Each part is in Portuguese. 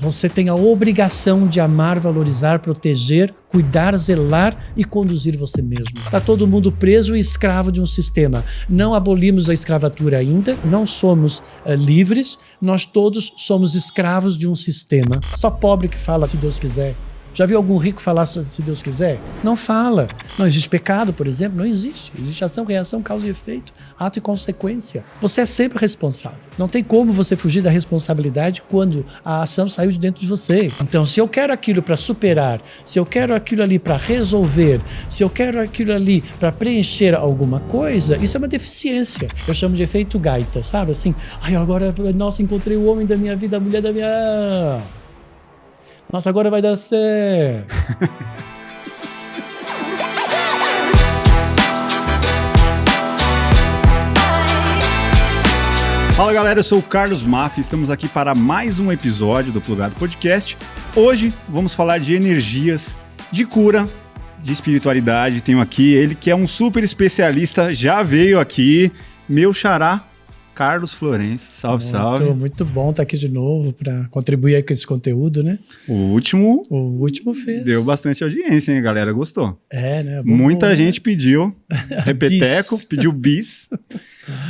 Você tem a obrigação de amar, valorizar, proteger, cuidar, zelar e conduzir você mesmo. Está todo mundo preso e escravo de um sistema. Não abolimos a escravatura ainda, não somos livres, nós todos somos escravos de um sistema. Só pobre que fala se Deus quiser. Já viu algum rico falar se Deus quiser? Não fala. Não existe pecado, por exemplo? Não existe. Existe ação, reação, causa e efeito, ato e consequência. Você é sempre responsável. Não tem como você fugir da responsabilidade quando a ação saiu de dentro de você. Então, se eu quero aquilo para superar, se eu quero aquilo ali para resolver, se eu quero aquilo ali para preencher alguma coisa, isso é uma deficiência. Eu chamo de efeito gaita, sabe? Assim, agora, nossa, encontrei o homem da minha vida, a mulher da minha... Nossa, agora vai dar certo. Fala galera, eu sou o Carlos Maffi, estamos aqui para mais um episódio do Plugado Podcast. Hoje vamos falar de energias, de cura, de espiritualidade. Tenho aqui ele que é um super especialista, já veio aqui, meu xará, Carlos Florencio. Salve, salve. Muito bom estar aqui de novo para contribuir aí com esse conteúdo, né? O último fez. Deu bastante audiência, hein? A galera gostou. É, né? Muita gente pediu repeteco, pediu bis.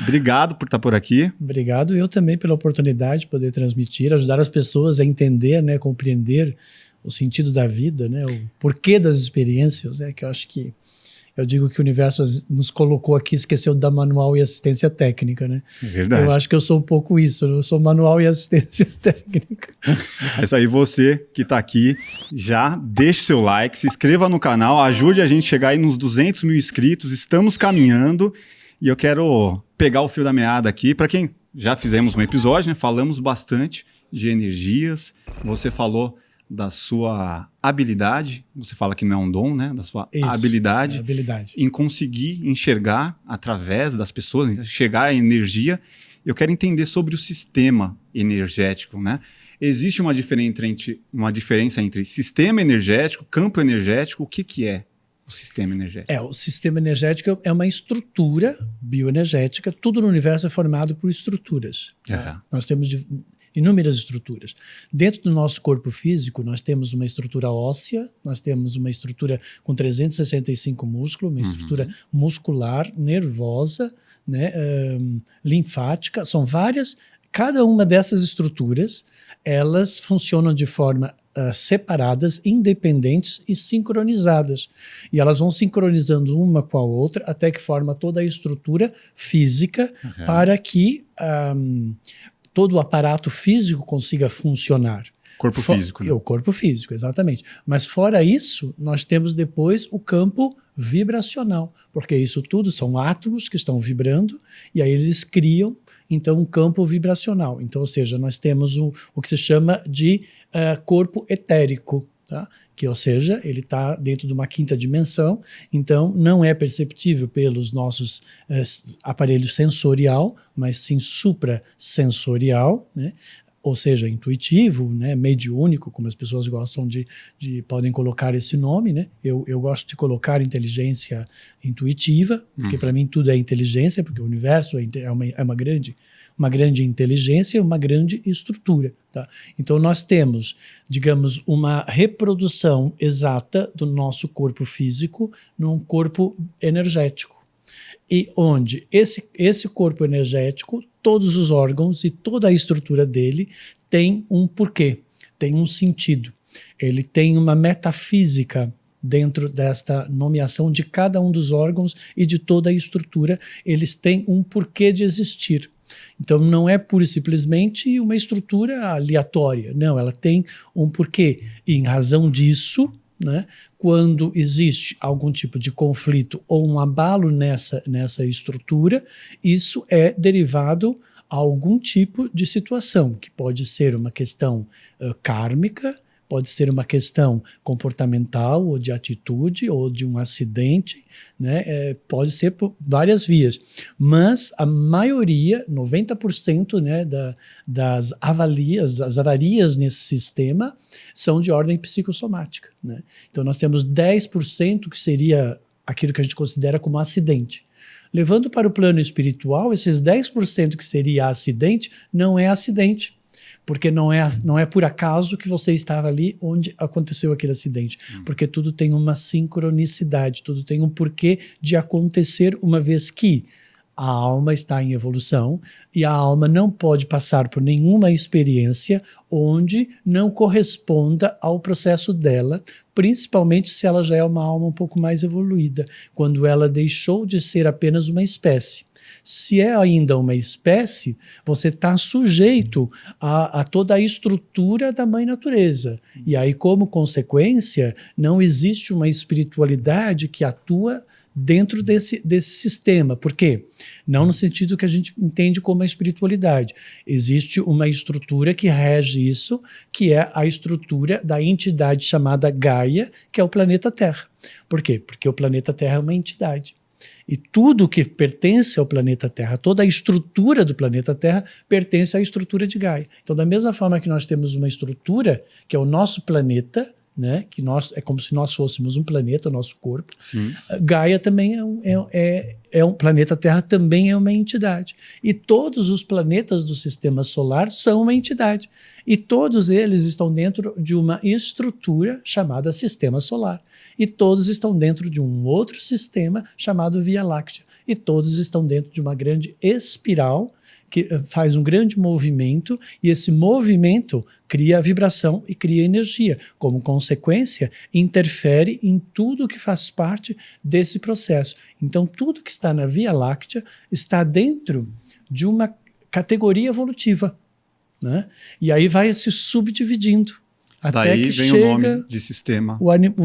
Obrigado por estar por aqui. Obrigado eu também pela oportunidade de poder transmitir, ajudar as pessoas a entender, né, compreender o sentido da vida, né, o porquê das experiências, né, que eu acho que eu digo que o universo nos colocou aqui, esqueceu da manual e assistência técnica, né? É verdade. Eu acho que eu sou um pouco isso, eu sou manual e assistência técnica. É isso aí, você que está aqui, já deixe seu like, se inscreva no canal, ajude a gente a chegar aí nos 200 mil inscritos, estamos caminhando e eu quero pegar o fio da meada aqui, para quem já fizemos um episódio, né? Falamos bastante de energias, você falou da sua habilidade, você fala que não é um dom, né? Da sua habilidade em conseguir enxergar através das pessoas, enxergar a energia. Eu quero entender sobre o sistema energético, né? Existe uma diferença entre sistema energético, campo energético. O que é o sistema energético? O sistema energético é uma estrutura bioenergética. Tudo no universo é formado por estruturas. Tá? Nós temos inúmeras estruturas. Dentro do nosso corpo físico, nós temos uma estrutura óssea, nós temos uma estrutura com 365 músculos, uma estrutura muscular, nervosa, né, linfática, são várias. Cada uma dessas estruturas, elas funcionam de forma separadas, independentes e sincronizadas. E elas vão sincronizando uma com a outra até que forma toda a estrutura física para que todo o aparato físico consiga funcionar. Corpo físico. Né? O corpo físico, exatamente. Mas fora isso, nós temos depois o campo vibracional, porque isso tudo são átomos que estão vibrando e aí eles criam, então, um campo vibracional. Então, ou seja, nós temos o que se chama de corpo etérico, tá? Que, ou seja, ele está dentro de uma quinta dimensão, então não é perceptível pelos nossos aparelhos sensorial, mas sim suprassensorial, né? Ou seja, intuitivo, né? Mediúnico, como as pessoas gostam podem colocar esse nome, né? Eu gosto de colocar inteligência intuitiva, porque para mim tudo é inteligência, porque o universo é uma grande inteligência e uma grande estrutura. Tá? Então nós temos, digamos, uma reprodução exata do nosso corpo físico num corpo energético. E onde esse corpo energético, todos os órgãos e toda a estrutura dele tem um porquê, tem um sentido. Ele tem uma metafísica dentro desta nomeação de cada um dos órgãos e de toda a estrutura. Eles têm um porquê de existir. Então não é pura e simplesmente uma estrutura aleatória, não, ela tem um porquê. E em razão disso, né, quando existe algum tipo de conflito ou um abalo nessa estrutura, isso é derivado a algum tipo de situação, que pode ser uma questão kármica, pode ser uma questão comportamental ou de atitude ou de um acidente, né? Pode ser por várias vias. Mas a maioria, 90%, né, das avarias nesse sistema são de ordem psicossomática, né? Então nós temos 10% que seria aquilo que a gente considera como acidente. Levando para o plano espiritual, esses 10% que seria acidente não é acidente. Porque não é por acaso que você estava ali onde aconteceu aquele acidente. Porque tudo tem uma sincronicidade, tudo tem um porquê de acontecer, uma vez que a alma está em evolução e a alma não pode passar por nenhuma experiência onde não corresponda ao processo dela, principalmente se ela já é uma alma um pouco mais evoluída, quando ela deixou de ser apenas uma espécie. Se é ainda uma espécie, você está sujeito a toda a estrutura da mãe natureza. E aí, como consequência, não existe uma espiritualidade que atua dentro desse sistema. Por quê? Não no sentido que a gente entende como a espiritualidade. Existe uma estrutura que rege isso, que é a estrutura da entidade chamada Gaia, que é o planeta Terra. Por quê? Porque o planeta Terra é uma entidade. E tudo que pertence ao planeta Terra, toda a estrutura do planeta Terra, pertence à estrutura de Gaia. Então, da mesma forma que nós temos uma estrutura, que é o nosso planeta, né, que é como se nós fôssemos um planeta, o nosso corpo. Sim. Gaia também é um planeta Terra, também é uma entidade. E todos os planetas do sistema solar são uma entidade. E todos eles estão dentro de uma estrutura chamada sistema solar. E todos estão dentro de um outro sistema chamado Via Láctea. E todos estão dentro de uma grande espiral que faz um grande movimento, e esse movimento cria vibração e cria energia. Como consequência, interfere em tudo que faz parte desse processo. Então, tudo que está na Via Láctea está dentro de uma categoria evolutiva, né? E aí vai se subdividindo. Até Daí que vem chega o nome de sistema.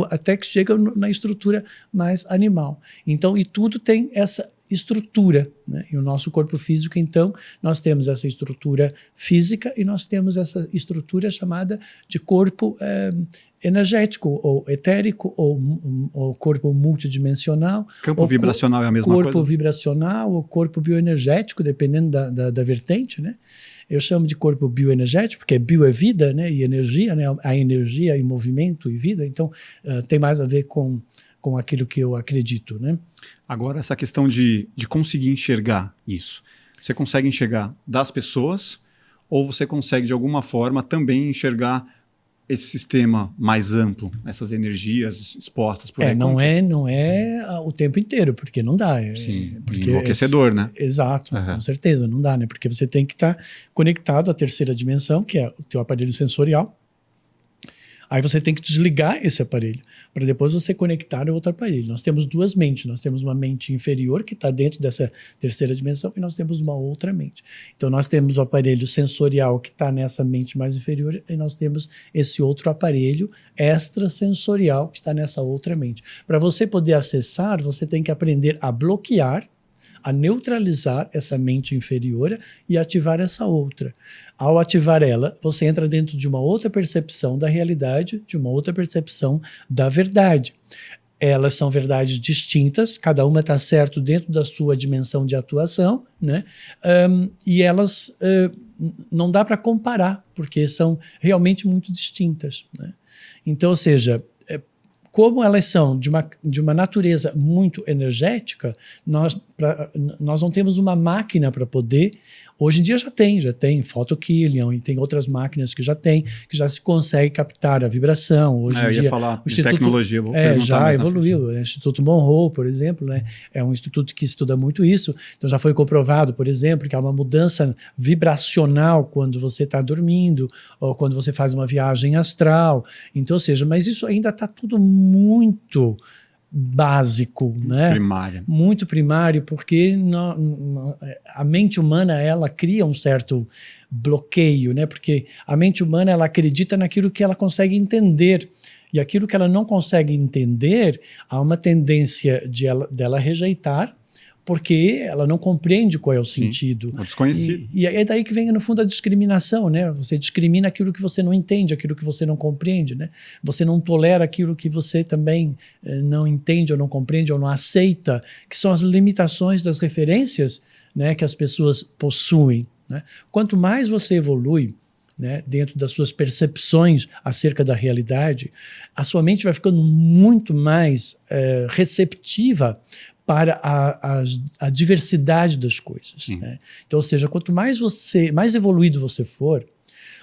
Até que chega na estrutura mais animal. Então, e tudo tem essa estrutura, né? E o nosso corpo físico, então, nós temos essa estrutura física e nós temos essa estrutura chamada de corpo energético, ou etérico, ou corpo multidimensional. Campo vibracional é a mesma coisa? Corpo vibracional ou corpo bioenergético, dependendo da vertente, né? Eu chamo de corpo bioenergético, porque bio é vida, né? E energia, né? A energia e movimento e vida, então tem mais a ver com aquilo que eu acredito, né? Agora, essa questão de conseguir enxergar isso. Você consegue enxergar das pessoas ou você consegue, de alguma forma, também enxergar esse sistema mais amplo, essas energias expostas por aí? Não é o tempo inteiro, porque não dá. Sim, porque enlouquecedor, né? Exato, com certeza, não dá, né? Porque você tem que estar conectado à terceira dimensão, que é o teu aparelho sensorial. Aí você tem que desligar esse aparelho, para depois você conectar ao outro aparelho. Nós temos duas mentes, nós temos uma mente inferior, que está dentro dessa terceira dimensão, e nós temos uma outra mente. Então nós temos o aparelho sensorial, que está nessa mente mais inferior, e nós temos esse outro aparelho extrasensorial, que está nessa outra mente. Para você poder acessar, você tem que aprender a bloquear, a neutralizar essa mente inferior e ativar essa outra. Ao ativar ela, você entra dentro de uma outra percepção da realidade, de uma outra percepção da verdade. Elas são verdades distintas, cada uma está certo dentro da sua dimensão de atuação, né? E elas não dá para comparar, porque são realmente muito distintas, né? Então, ou seja, como elas são de uma natureza muito energética, nós não temos uma máquina para poder. Hoje em dia já tem Photokillion e tem outras máquinas que já se consegue captar a vibração. Hoje em eu dia, ia falar de tecnologia, vou perguntar já mais evoluiu. O Instituto Monroe, por exemplo, né, é um instituto que estuda muito isso. Então já foi comprovado, por exemplo, que há uma mudança vibracional quando você está dormindo ou quando você faz uma viagem astral. Então, ou seja, mas isso ainda está tudo muito básico, né? Primário. Muito primário, porque a mente humana, ela cria um certo bloqueio, né? Porque a mente humana, ela acredita naquilo que ela consegue entender, e aquilo que ela não consegue entender, há uma tendência dela rejeitar, porque ela não compreende qual é o sentido. É o desconhecido. E é daí que vem, no fundo, a discriminação, né? Você discrimina aquilo que você não entende, aquilo que você não compreende, né? Você não tolera aquilo que você também não entende ou não compreende ou não aceita, que são as limitações das referências, né, que as pessoas possuem, né? Quanto mais você evolui, né, dentro das suas percepções acerca da realidade, a sua mente vai ficando muito mais receptiva para a diversidade das coisas, né? Então, ou seja, quanto mais evoluído você for,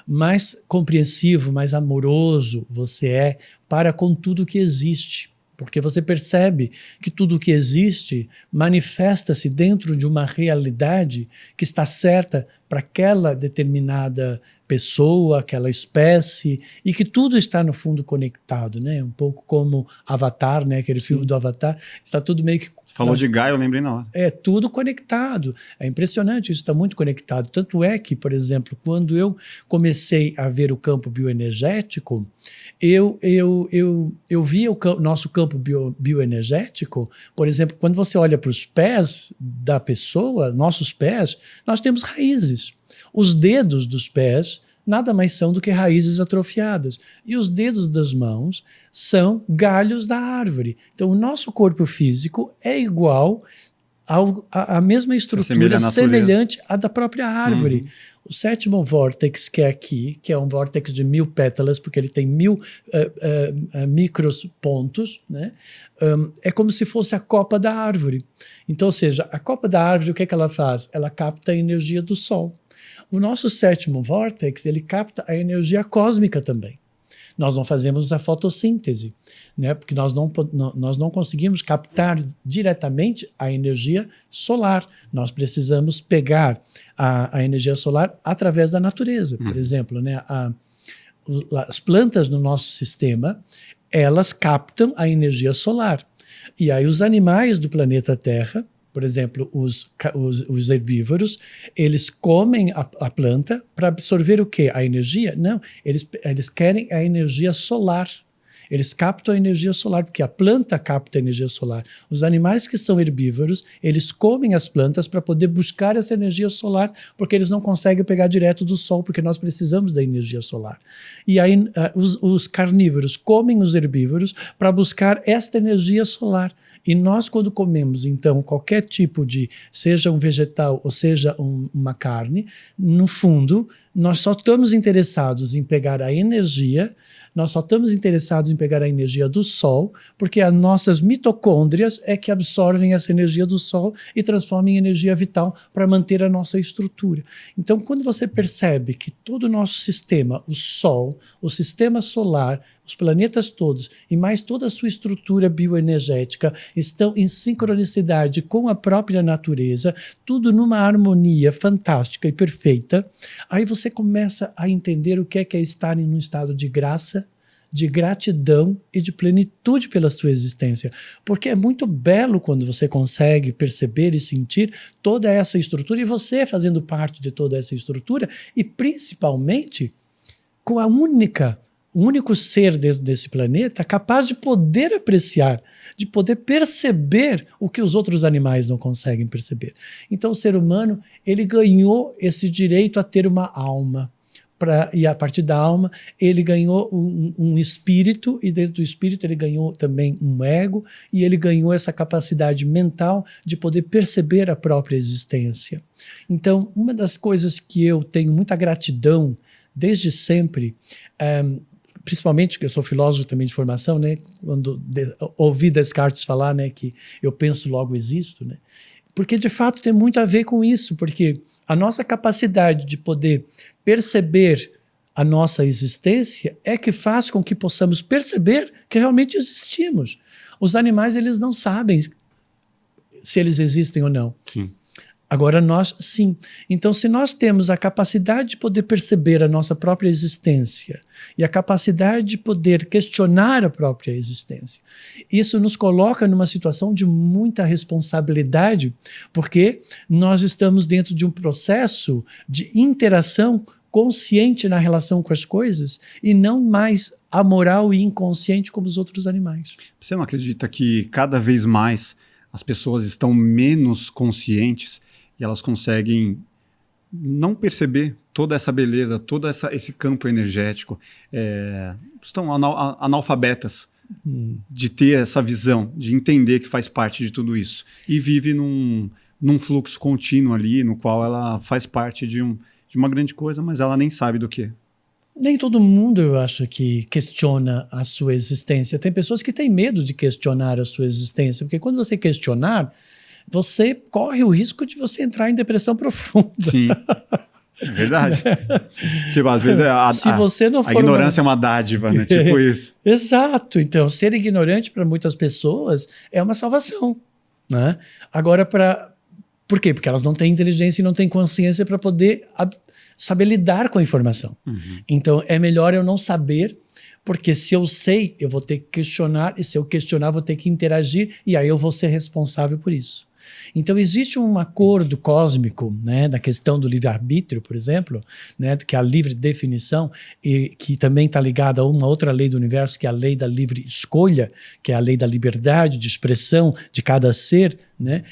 mais compreensivo, mais amoroso você é para com tudo que existe. Porque você percebe que tudo que existe manifesta-se dentro de uma realidade que está certa para aquela determinada pessoa, aquela espécie, e que tudo está no fundo conectado, né? Um pouco como Avatar, né? Aquele filme do Avatar, está tudo meio que... Você falou de Gaia, eu lembrei na hora. É tudo conectado. É impressionante, isso está muito conectado. Tanto é que, por exemplo, quando eu comecei a ver o campo bioenergético, eu via o nosso campo bioenergético, por exemplo, quando você olha para os pés da pessoa, nossos pés, nós temos raízes. Os dedos dos pés nada mais são do que raízes atrofiadas. E os dedos das mãos são galhos da árvore. Então, o nosso corpo físico é igual à mesma estrutura semelhante à da própria árvore. O sétimo vórtex, que é aqui, que é um vórtex de 1000 pétalas, porque ele tem 1000 micros pontos, né? É como se fosse a copa da árvore. Então, ou seja, a copa da árvore, o que é que ela faz? Ela capta a energia do Sol. O nosso sétimo vórtex, ele capta a energia cósmica também. Nós não fazemos a fotossíntese, né? Porque nós não conseguimos captar diretamente a energia solar. Nós precisamos pegar a energia solar através da natureza. Por exemplo, né? As plantas no nosso sistema, elas captam a energia solar. E aí os animais do planeta Terra, por exemplo, os herbívoros, eles comem a planta para absorver o quê? A energia? Não, eles querem a energia solar. Eles captam a energia solar, porque a planta capta a energia solar. Os animais que são herbívoros, eles comem as plantas para poder buscar essa energia solar, porque eles não conseguem pegar direto do sol, porque nós precisamos da energia solar. E aí os carnívoros comem os herbívoros para buscar esta energia solar. E nós, quando comemos, então, qualquer tipo de, seja um vegetal ou seja uma carne, no fundo, nós só estamos interessados em pegar a energia, nós só estamos interessados em pegar a energia do Sol, porque as nossas mitocôndrias é que absorvem essa energia do Sol e transformam em energia vital para manter a nossa estrutura. Então, quando você percebe que todo o nosso sistema, o Sol, o sistema solar, os planetas todos e mais toda a sua estrutura bioenergética estão em sincronicidade com a própria natureza, tudo numa harmonia fantástica e perfeita, aí você começa a entender o que é estar em um estado de graça, de gratidão e de plenitude pela sua existência. Porque é muito belo quando você consegue perceber e sentir toda essa estrutura e você fazendo parte de toda essa estrutura e principalmente com o único ser dentro desse planeta capaz de poder apreciar, de poder perceber o que os outros animais não conseguem perceber. Então o ser humano, ele ganhou esse direito a ter uma alma. E a partir da alma, ele ganhou um espírito, e dentro do espírito ele ganhou também um ego, e ele ganhou essa capacidade mental de poder perceber a própria existência. Então, uma das coisas que eu tenho muita gratidão desde sempre, principalmente porque eu sou filósofo também de formação, né? Quando ouvi Descartes falar, né, que eu penso, logo existo, né? Porque de fato tem muito a ver com isso, porque a nossa capacidade de poder perceber a nossa existência é que faz com que possamos perceber que realmente existimos. Os animais, eles não sabem se eles existem ou não. Sim. Agora nós, sim. Então, se nós temos a capacidade de poder perceber a nossa própria existência e a capacidade de poder questionar a própria existência, isso nos coloca numa situação de muita responsabilidade, porque nós estamos dentro de um processo de interação consciente na relação com as coisas e não mais amoral e inconsciente como os outros animais. Você não acredita que cada vez mais as pessoas estão menos conscientes e elas conseguem não perceber toda essa beleza, todo esse campo energético? Estão analfabetas de ter essa visão, de entender que faz parte de tudo isso. E vive num fluxo contínuo ali, no qual ela faz parte de uma grande coisa, mas ela nem sabe do que. Nem todo mundo, eu acho, que questiona a sua existência. Tem pessoas que têm medo de questionar a sua existência, porque quando você questionar, você corre o risco de você entrar em depressão profunda. Sim. É verdade. Tipo, às vezes Se você não a for ignorância é uma dádiva, né? Tipo isso. Exato. Então, ser ignorante para muitas pessoas é uma salvação, né? Agora, por quê? Porque elas não têm inteligência e não têm consciência para poder saber lidar com a informação. Então, é melhor eu não saber, porque se eu sei, eu vou ter que questionar, e se eu questionar, vou ter que interagir, e aí eu vou ser responsável por isso. Então, existe um acordo cósmico, né, na questão do livre-arbítrio, por exemplo, né, que é a livre definição, e que também está ligada a uma outra lei do universo, que é a lei da livre escolha, que é a lei da liberdade de expressão de cada ser, né,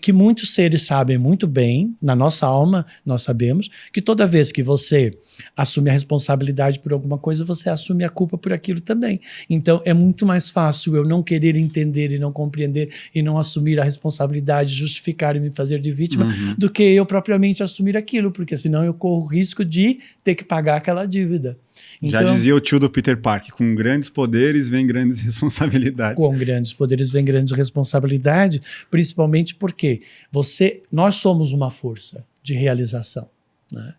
que muitos seres sabem muito bem, na nossa alma nós sabemos, que toda vez que você assume a responsabilidade por alguma coisa, você assume a culpa por aquilo também. Então, é muito mais fácil eu não querer entender e não compreender e não assumir a responsabilidade, justificar e me fazer de vítima, do que eu propriamente assumir aquilo, porque senão eu corro o risco de ter que pagar aquela dívida. Já Então, dizia o tio do Peter Parker, com grandes poderes vem grandes responsabilidades. com grandes poderes vem grandes responsabilidades, principalmente porque nós somos uma força de realização, né?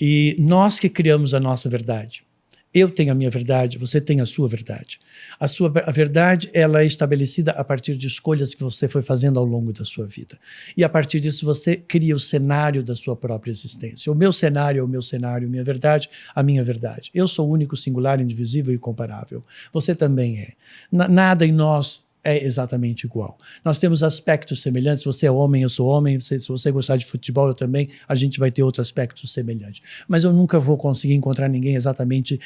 E nós que criamos a nossa verdade. Eu tenho a minha verdade, você tem a sua verdade. A verdade, ela é estabelecida a partir de escolhas que você foi fazendo ao longo da sua vida. E a partir disso você cria o cenário da sua própria existência. O meu cenário é o meu cenário, minha verdade, a minha verdade. Eu sou único, singular, indivisível e incomparável. Você também é. Nada em nós é exatamente igual. Nós temos aspectos semelhantes, você é homem, eu sou homem, se você gostar de futebol, eu também, a gente vai ter outros aspectos semelhantes. Mas eu nunca vou conseguir encontrar ninguém exatamente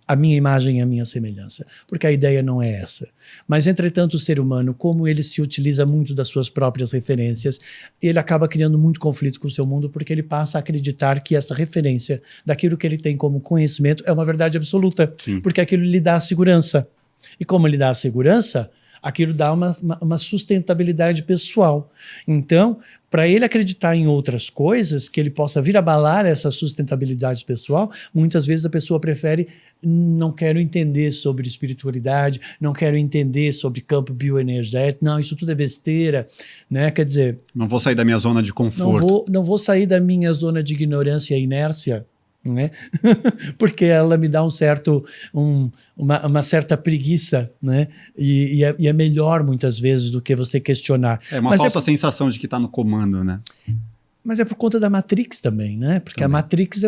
a minha imagem e a minha semelhança, porque a ideia não é essa. Mas, entretanto, o ser humano, como ele se utiliza muito das suas próprias referências, ele acaba criando muito conflito com o seu mundo, porque ele passa a acreditar que essa referência daquilo que ele tem como conhecimento é uma verdade absoluta, porque aquilo lhe dá a segurança. E como lhe dá a segurança, aquilo dá uma sustentabilidade pessoal. Então, para ele acreditar em outras coisas, que ele possa vir abalar essa sustentabilidade pessoal, muitas vezes a pessoa prefere, não quero entender sobre espiritualidade, não quero entender sobre campo bioenergético, não, isso tudo é besteira, né? Quer dizer... Não vou sair da minha zona de conforto. Não vou sair da minha zona de ignorância e inércia, né? Porque ela me dá uma certa preguiça, né? E é melhor muitas vezes do que você questionar. É uma falsa sensação de que está no comando, né? Mas é por conta da Matrix também, né? Porque a Matrix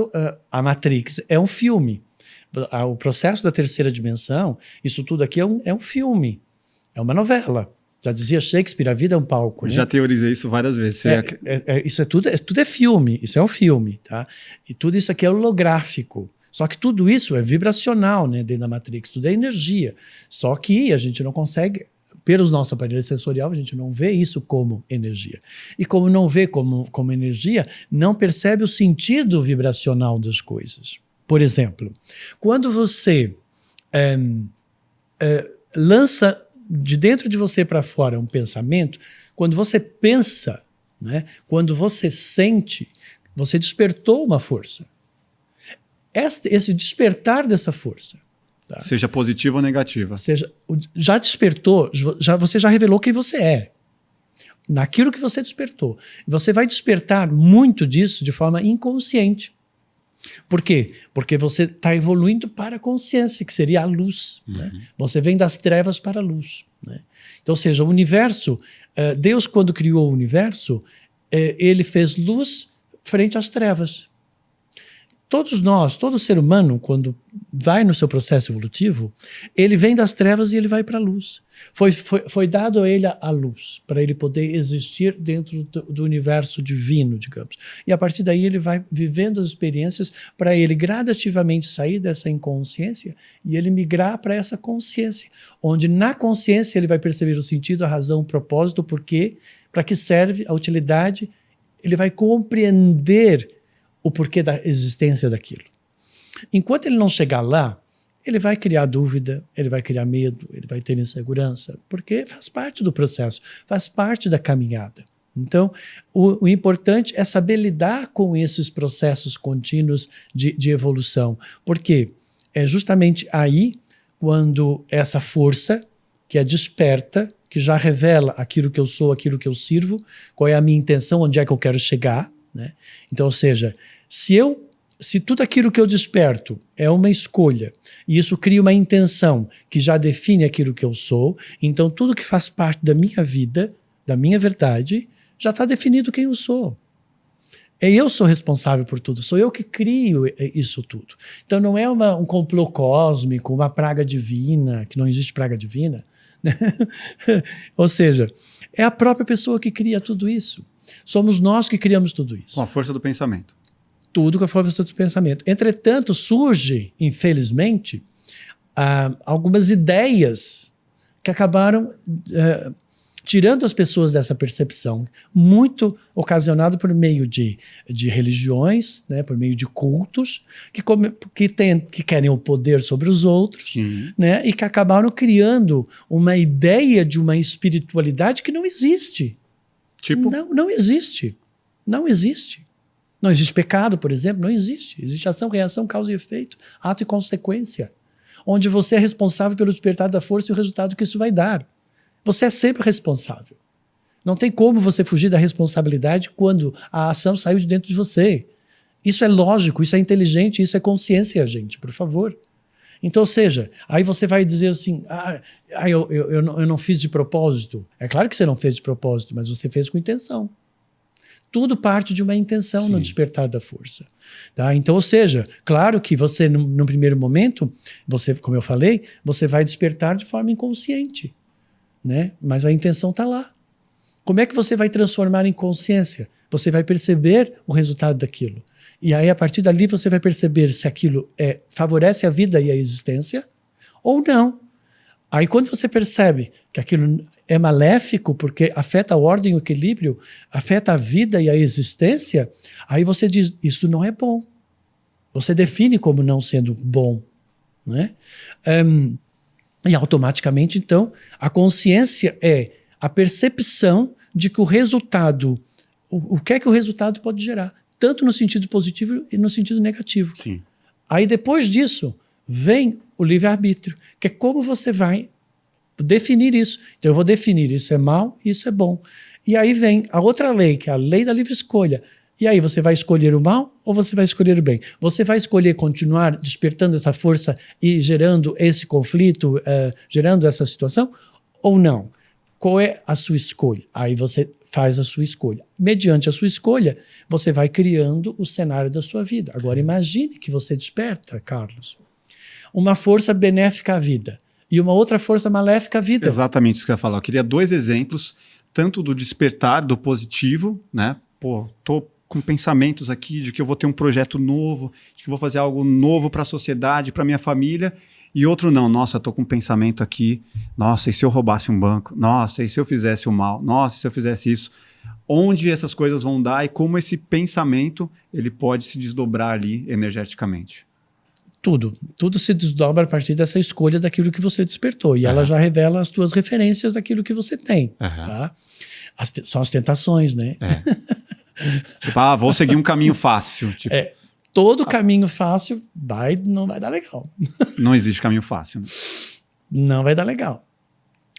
é um filme. O processo da terceira dimensão, isso tudo aqui é um filme, é uma novela. Já dizia Shakespeare, a vida é um palco. Eu né? já teorizei isso várias vezes. Isso tudo é filme, isso é um filme, tá? E tudo isso aqui é holográfico. Só que tudo isso é vibracional, né, dentro da Matrix, tudo é energia. Só que a gente não consegue, pelo nosso aparelho sensorial, a gente não vê isso como energia. E como não vê como energia, não percebe o sentido vibracional das coisas. Por exemplo, quando você lança de dentro de você para fora um pensamento, quando você pensa, né, quando você sente, você despertou uma força. Esse despertar dessa força, tá? Seja positiva ou negativa. Já despertou, você já revelou quem você é. Naquilo que você despertou. Você vai despertar muito disso de forma inconsciente. Por quê? Porque você está evoluindo para a consciência, que seria a luz. Né? Você vem das trevas para a luz. Né? Então, ou seja, o universo, Deus, quando criou o universo, ele fez luz frente às trevas. Todos nós, todo ser humano, quando vai no seu processo evolutivo, ele vem das trevas e ele vai para a luz. Foi dado a ele a luz, para ele poder existir dentro do universo divino, digamos. E a partir daí ele vai vivendo as experiências para ele gradativamente sair dessa inconsciência e ele migrar para essa consciência, onde na consciência ele vai perceber o sentido, a razão, o propósito, o porquê, para que serve, a utilidade, ele vai compreender o porquê da existência daquilo. Enquanto ele não chegar lá, ele vai criar dúvida, ele vai criar medo, ele vai ter insegurança, porque faz parte do processo, faz parte da caminhada. Então, o importante é saber lidar com esses processos contínuos de evolução, porque é justamente aí quando essa força que é desperta, que já revela aquilo que eu sou, aquilo que eu sirvo, qual é a minha intenção, onde é que eu quero chegar, né? Então, ou seja, se tudo aquilo que eu desperto é uma escolha, e isso cria uma intenção que já define aquilo que eu sou, então tudo que faz parte da minha vida, da minha verdade, já está definido quem eu sou. Eu sou responsável por tudo, sou eu que crio isso tudo. Então não é um complô cósmico, uma praga divina, que não existe praga divina, né? Ou seja, é a própria pessoa que cria tudo isso. Somos nós que criamos tudo isso. Com a força do pensamento. Tudo com a força do pensamento. Entretanto, surge, infelizmente, algumas ideias que acabaram tirando as pessoas dessa percepção, muito ocasionado por meio de religiões, né, por meio de cultos, que querem o poder sobre os outros, né, e que acabaram criando uma ideia de uma espiritualidade que não existe. Tipo? Não existe. Não existe. Não existe pecado, por exemplo, não existe. Existe ação, reação, causa e efeito, ato e consequência, onde você é responsável pelo despertar da força e o resultado que isso vai dar. Você é sempre responsável. Não tem como você fugir da responsabilidade quando a ação saiu de dentro de você. Isso é lógico, isso é inteligente, isso é consciência, gente, por favor. Então, ou seja, aí você vai dizer assim, eu não fiz de propósito. É claro que você não fez de propósito, mas você fez com intenção. Tudo parte de uma intenção no despertar da força. Tá? Então, ou seja, claro que você, no primeiro momento, você, como eu falei, você vai despertar de forma inconsciente, né? Mas a intenção está lá. Como é que você vai transformar em consciência? Você vai perceber o resultado daquilo. E aí, a partir dali, você vai perceber se aquilo favorece a vida e a existência ou não. Aí, quando você percebe que aquilo é maléfico, porque afeta a ordem e o equilíbrio, afeta a vida e a existência, aí você diz, isso não é bom. Você define como não sendo bom, né? E automaticamente, então, a consciência é a percepção de que o resultado, o que é que o resultado pode gerar, tanto no sentido positivo e no sentido negativo. Sim. Aí, depois disso, vem o livre-arbítrio, que é como você vai definir isso. Então, eu vou definir isso é mal e isso é bom. E aí vem a outra lei, que é a lei da livre escolha. E aí, você vai escolher o mal ou você vai escolher o bem? Você vai escolher continuar despertando essa força e gerando esse conflito, gerando essa situação, ou não? Qual é a sua escolha? Aí você faz a sua escolha. Mediante a sua escolha, você vai criando o cenário da sua vida. Agora, imagine que você desperta, Carlos, uma força benéfica à vida e uma outra força maléfica à vida. Exatamente isso que eu ia falar. Eu queria 2 exemplos, tanto do despertar, do positivo, né? Pô, tô com pensamentos aqui de que eu vou ter um projeto novo, de que eu vou fazer algo novo para a sociedade, para minha família, e outro não. Nossa, eu tô com um pensamento aqui, nossa, e se eu roubasse um banco? Nossa, e se eu fizesse o mal? Nossa, e se eu fizesse isso? Onde essas coisas vão dar e como esse pensamento ele pode se desdobrar ali energeticamente? Tudo se desdobra a partir dessa escolha daquilo que você despertou. E ela já revela as suas referências daquilo que você tem. Tá? São as tentações, né? Tipo, vou seguir um caminho fácil. Tipo, todo caminho fácil não vai dar legal. Não existe caminho fácil. Né? Não vai dar legal.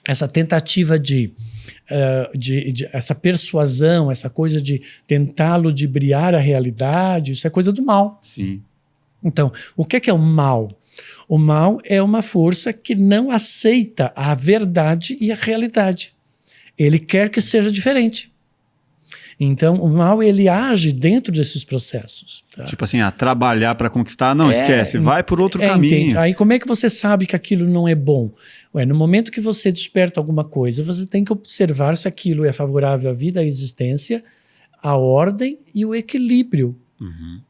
Essa tentativa de essa persuasão, essa coisa de tentar ludibriar a realidade, isso é coisa do mal. Sim. Então, o que é o mal? O mal é uma força que não aceita a verdade e a realidade. Ele quer que seja diferente. Então, o mal, ele age dentro desses processos. Tá? Tipo assim, trabalhar para conquistar, não, esquece, vai por outro caminho. Entende? Aí, como é que você sabe que aquilo não é bom? No momento que você desperta alguma coisa, você tem que observar se aquilo é favorável à vida, à existência, à ordem e o equilíbrio. Uhum.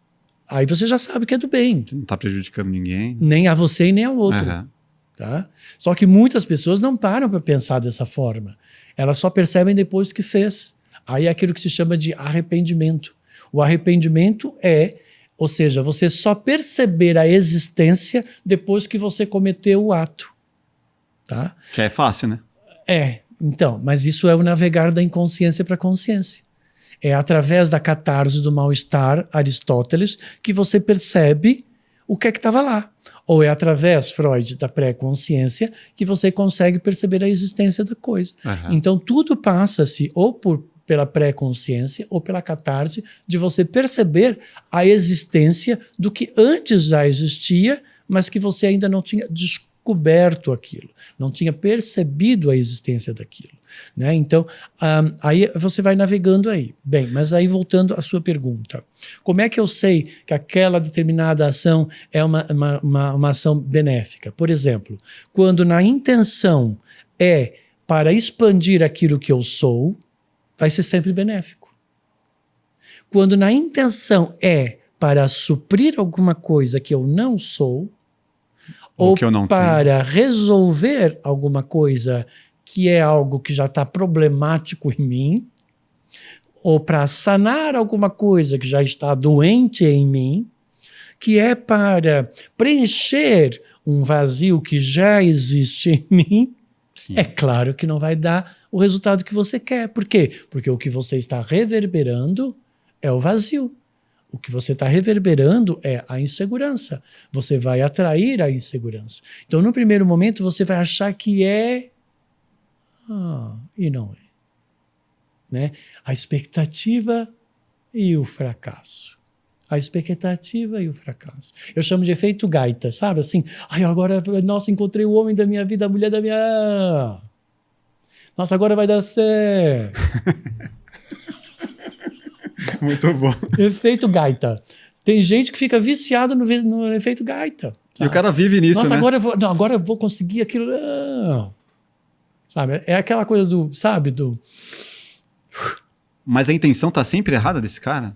Aí você já sabe que é do bem. Você não está prejudicando ninguém. Nem a você e nem ao outro. Tá? Só que muitas pessoas não param para pensar dessa forma. Elas só percebem depois que fez. Aí é aquilo que se chama de arrependimento. O arrependimento ou seja, você só perceber a existência depois que você cometeu o ato. Tá? Que é fácil, né? Então, mas isso é o navegar da inconsciência para a consciência. É através da catarse do mal-estar, Aristóteles, que você percebe o que é que estava lá. Ou é através, Freud, da pré-consciência, que você consegue perceber a existência da coisa. Então, tudo passa-se ou por pela pré-consciência ou pela catarse de você perceber a existência do que antes já existia, mas que você ainda não tinha descoberto aquilo, não tinha percebido a existência daquilo, né? Então, aí você vai navegando aí. Bem, mas aí voltando à sua pergunta, como é que eu sei que aquela determinada ação é uma ação benéfica? Por exemplo, quando na intenção é para expandir aquilo que eu sou, vai ser sempre benéfico. Quando na intenção é para suprir alguma coisa que eu não sou, ou que eu não para resolver alguma coisa que é algo que já está problemático em mim, ou para sanar alguma coisa que já está doente em mim, que é para preencher um vazio que já existe em mim, Sim. é claro que não vai dar o resultado que você quer. Por quê? Porque o que você está reverberando é o vazio. O que você está reverberando é a insegurança. Você vai atrair a insegurança. Então, no primeiro momento, você vai achar que é... e não é. Né? A expectativa e o fracasso. A expectativa e o fracasso. Eu chamo de efeito gaita, sabe? Assim, agora, nossa, encontrei o homem da minha vida, a mulher da minha... Nossa, agora vai dar certo. Muito bom. Efeito gaita. Tem gente que fica viciado no efeito gaita. Sabe? E o cara vive nisso, nossa, né? Agora eu vou conseguir aquilo. Não. Sabe? É aquela coisa do, sabe, do... Mas a intenção tá sempre errada desse cara?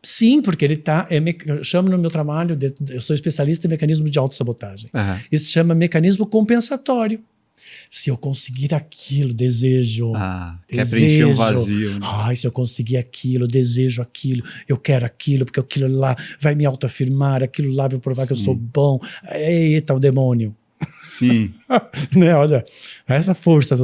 Sim, porque ele tá... eu chamo no meu trabalho, eu sou especialista em mecanismo de autossabotagem. Uhum. Isso se chama mecanismo compensatório. Se eu conseguir aquilo, desejo. Quer preencher um vazio. Né? Se eu conseguir aquilo, desejo aquilo, eu quero aquilo, porque aquilo lá vai me autoafirmar, aquilo lá vai provar que eu sou bom. Eita, o demônio. Sim. Né, olha, essa força.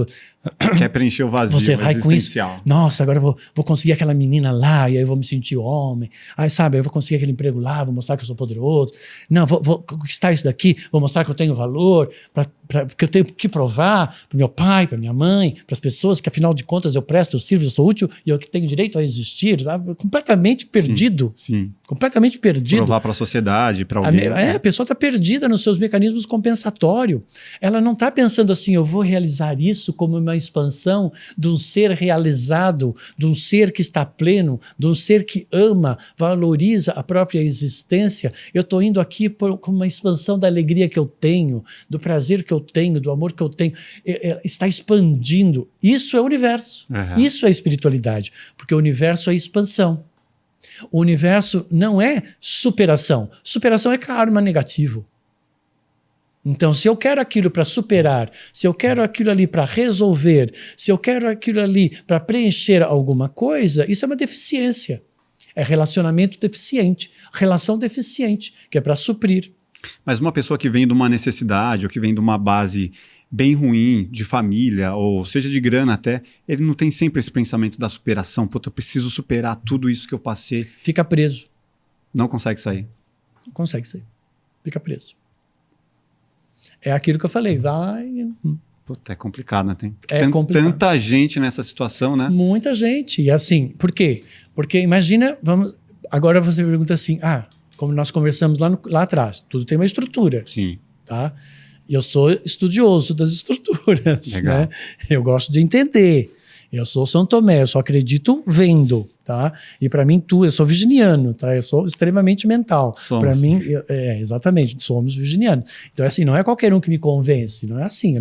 Quer preencher o vazio. Você vai com isso. Nossa, agora eu vou conseguir aquela menina lá, e aí eu vou me sentir homem. Aí, sabe, eu vou conseguir aquele emprego lá, vou mostrar que eu sou poderoso. Não, vou conquistar isso daqui, vou mostrar que eu tenho valor, porque eu tenho que provar para meu pai, para minha mãe, para as pessoas que, afinal de contas, eu presto, eu sirvo, eu sou útil e eu tenho direito a existir, sabe? Completamente perdido. Sim. Completamente perdido. Provar para a sociedade, para alguém. A pessoa está perdida nos seus mecanismos compensatórios. Ela não está pensando assim, eu vou realizar isso como uma expansão de um ser realizado, de um ser que está pleno, de um ser que ama, valoriza a própria existência. Eu estou indo aqui com uma expansão da alegria que eu tenho, do prazer que eu tenho, do amor que eu tenho. Está expandindo. Isso é o universo. Uhum. Isso é espiritualidade. Porque o universo é expansão. O universo não é superação. Superação é karma negativo. Então, se eu quero aquilo para superar, se eu quero aquilo ali para resolver, se eu quero aquilo ali para preencher alguma coisa, isso é uma deficiência. É relacionamento deficiente, relação deficiente, que é para suprir. Mas uma pessoa que vem de uma necessidade ou que vem de uma base bem ruim, de família, ou seja, de grana até, ele não tem sempre esse pensamento da superação. Puta, eu preciso superar tudo isso que eu passei. Fica preso. Não consegue sair. Não consegue sair. Fica preso. É aquilo que eu falei, vai... Puta, é complicado, né? Tem complicado. Tanta gente nessa situação, né? Muita gente. E assim, por quê? Porque imagina, agora você pergunta assim, como nós conversamos lá atrás, tudo tem uma estrutura. Sim. Tá? E eu sou estudioso das estruturas, Legal. né? Eu gosto de entender. Eu sou São Tomé, eu só acredito vendo, tá? E para mim eu sou virginiano, tá? Eu sou extremamente mental. Para mim, exatamente, somos virginianos. Então assim, não é qualquer um que me convence, não é assim.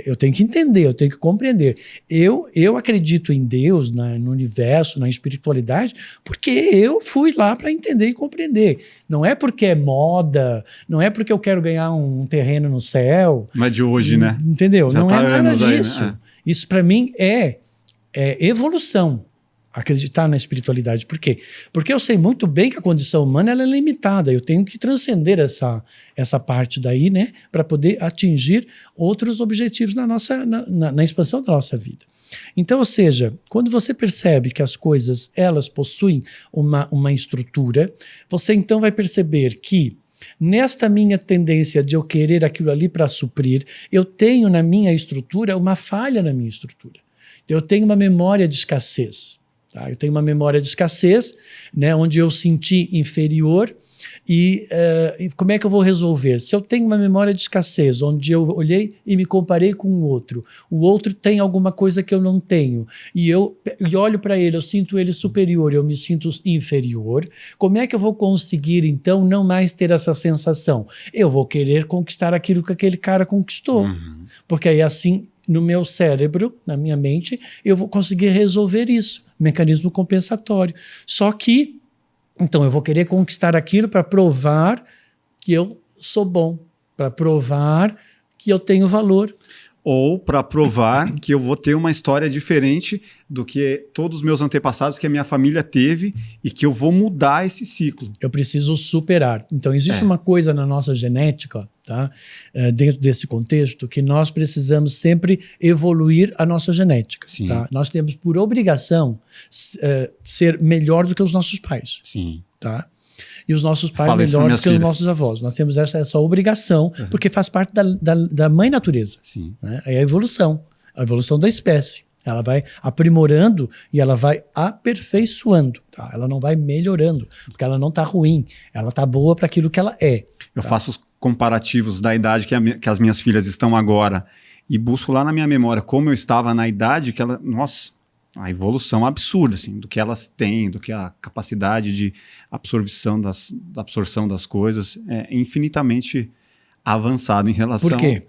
Eu tenho que entender, eu tenho que compreender. Eu acredito em Deus, no universo, na espiritualidade, porque eu fui lá para entender e compreender. Não é porque é moda, não é porque eu quero ganhar um terreno no céu. Não é de hoje, né? Entendeu? Já não tá é nada disso. Aí, né? Isso para mim é evolução, acreditar na espiritualidade. Por quê? Porque eu sei muito bem que a condição humana ela é limitada, eu tenho que transcender essa parte daí, né, para poder atingir outros objetivos na expansão da nossa vida. Então, ou seja, quando você percebe que as coisas elas possuem uma estrutura, você então vai perceber que nesta minha tendência de eu querer aquilo ali para suprir, eu tenho na minha estrutura uma falha na minha estrutura. Eu tenho uma memória de escassez. Tá? Eu tenho uma memória de escassez, né, onde eu senti inferior. E como é que eu vou resolver? Se eu tenho uma memória de escassez, onde eu olhei e me comparei com o outro tem alguma coisa que eu não tenho, e olho para ele, eu sinto ele superior, eu me sinto inferior, como é que eu vou conseguir, então, não mais ter essa sensação? Eu vou querer conquistar aquilo que aquele cara conquistou, porque aí assim, no meu cérebro, na minha mente, eu vou conseguir resolver isso, mecanismo compensatório. Só que então, eu vou querer conquistar aquilo para provar que eu sou bom, para provar que eu tenho valor. Ou para provar que eu vou ter uma história diferente do que todos os meus antepassados, que a minha família teve, e que eu vou mudar esse ciclo. Eu preciso superar. Então, existe uma coisa na nossa genética, tá? Dentro desse contexto, que nós precisamos sempre evoluir a nossa genética. Tá? Nós temos por obrigação ser melhor do que os nossos pais. Sim. Tá? E os nossos pais melhores que os nossos avós. Nós temos essa obrigação, porque faz parte da mãe natureza. Sim. Né? É a evolução da espécie. Ela vai aprimorando e ela vai aperfeiçoando. Tá? Ela não vai melhorando, porque ela não está ruim. Ela está boa para aquilo que ela é. Eu faço os comparativos da idade que as minhas filhas estão agora e busco lá na minha memória como eu estava na idade que ela... Nossa, a evolução absurda, assim, do que elas têm, do que a capacidade de absorção das coisas é infinitamente avançado em relação... Por quê?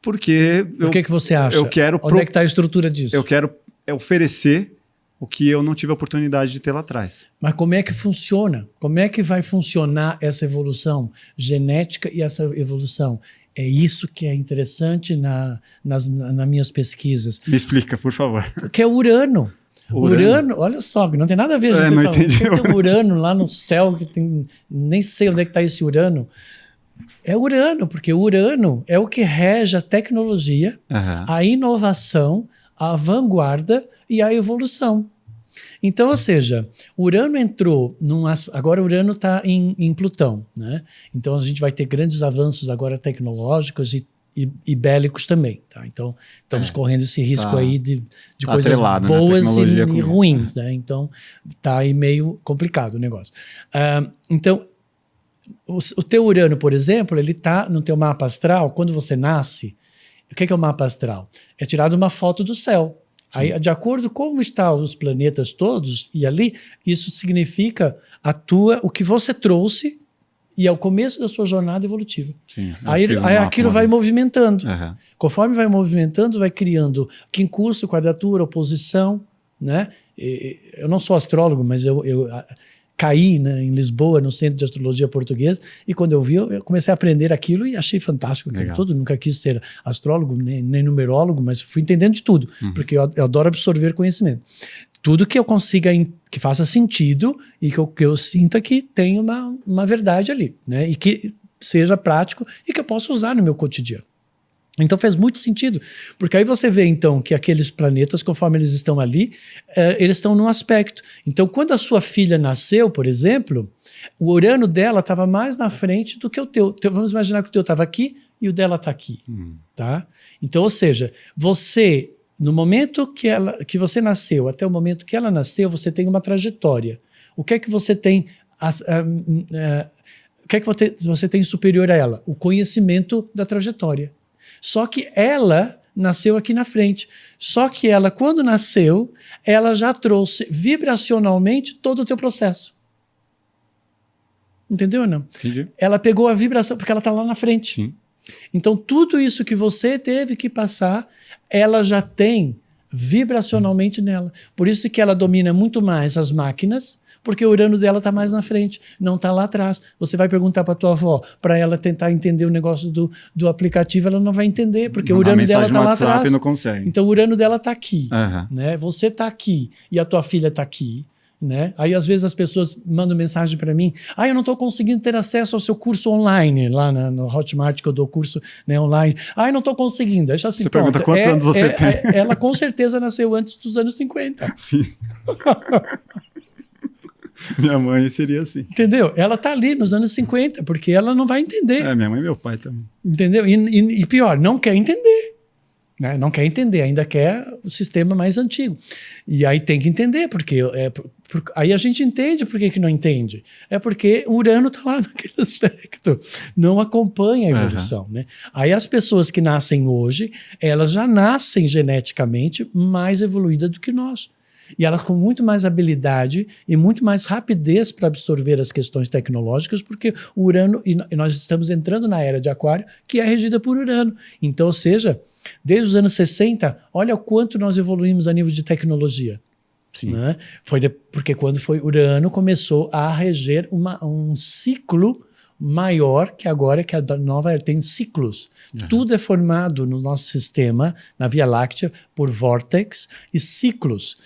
Porque... Por que você acha? Eu quero Onde é que está a estrutura disso? Eu quero oferecer o que eu não tive a oportunidade de ter lá atrás. Mas como é que funciona? Como é que vai funcionar essa evolução genética e essa evolução? É isso que é interessante nas minhas pesquisas. Me explica, por favor. Porque é Urano. Urano, olha só, não tem nada a ver com não entendi. Tem Urano lá no céu, que tem, nem sei onde é que está esse Urano. É Urano, porque Urano é o que rege a tecnologia, a inovação, a vanguarda e a evolução. Então, ou seja, Urano entrou agora Urano está em Plutão, né? Então a gente vai ter grandes avanços agora tecnológicos e bélicos também, tá? Então estamos correndo esse risco aí de coisas boas e ruins, né? Então tá aí meio complicado o negócio. Então o teu Urano, por exemplo, ele tá no teu mapa astral. Quando você nasce, o que é o mapa astral? É tirado uma foto do céu. Aí, de acordo com como estão os planetas todos, e ali, isso significa o que você trouxe e é o começo da sua jornada evolutiva. Sim, aí aquilo vai movimentando. Conforme vai movimentando, vai criando quincurso, quadratura, oposição. Né? Eu não sou astrólogo, mas eu caí, né, em Lisboa, no Centro de Astrologia Portuguesa, e quando eu vi, eu comecei a aprender aquilo e achei fantástico aquilo tudo. Nunca quis ser astrólogo, nem numerólogo, mas fui entendendo de tudo, porque eu adoro absorver conhecimento. Tudo que eu consiga, que faça sentido e que eu sinta que tem uma verdade ali, né, e que seja prático e que eu possa usar no meu cotidiano. Então faz muito sentido, porque aí você vê então que aqueles planetas, conforme eles estão ali, eles estão num aspecto. Então quando a sua filha nasceu, por exemplo, o Urano dela estava mais na frente do que o teu. Vamos imaginar que o teu estava aqui e o dela está aqui. Tá? Então, ou seja, você, no momento que você nasceu, até o momento que ela nasceu, você tem uma trajetória. O que é que você tem... o que é que você tem superior a ela? O conhecimento da trajetória. Só que ela nasceu aqui na frente. Só que ela, quando nasceu, ela já trouxe vibracionalmente todo o teu processo. Entendeu ou não? Entendi. Ela pegou a vibração, porque ela está lá na frente. Sim. Então, tudo isso que você teve que passar, ela já tem vibracionalmente nela. Por isso que ela domina muito mais as máquinas, porque o Urano dela está mais na frente, não está lá atrás. Você vai perguntar para tua avó, para ela tentar entender o negócio do aplicativo, ela não vai entender, porque o Urano dela está lá atrás. Não consegue. Então o Urano dela está aqui, né? Você está aqui e a tua filha está aqui. Né? Aí às vezes as pessoas mandam mensagem para mim, eu não estou conseguindo ter acesso ao seu curso online, lá no Hotmart que eu dou curso, né, online. Eu não estou conseguindo. Aí, assim, você pergunta quantos anos você tem. Ela com certeza nasceu antes dos anos 50. Sim. Minha mãe seria assim. Entendeu? Ela está ali nos anos 50, porque ela não vai entender. Minha mãe e meu pai também. Entendeu? E pior, não quer entender. né? Não quer entender, ainda quer o sistema mais antigo. E aí tem que entender, porque aí a gente entende por que não entende. É porque o Urano está lá naquele aspecto, não acompanha a evolução. Né? Aí as pessoas que nascem hoje, elas já nascem geneticamente mais evoluídas do que nós. E elas com muito mais habilidade e muito mais rapidez para absorver as questões tecnológicas, porque o Urano, e nós estamos entrando na era de Aquário, que é regida por Urano. Então, ou seja, desde os anos 60, olha o quanto nós evoluímos a nível de tecnologia. Sim. Né? Porque quando foi Urano, começou a reger um ciclo maior, que agora que a nova era, tem ciclos. Tudo é formado no nosso sistema, na Via Láctea, por vórtex e ciclos.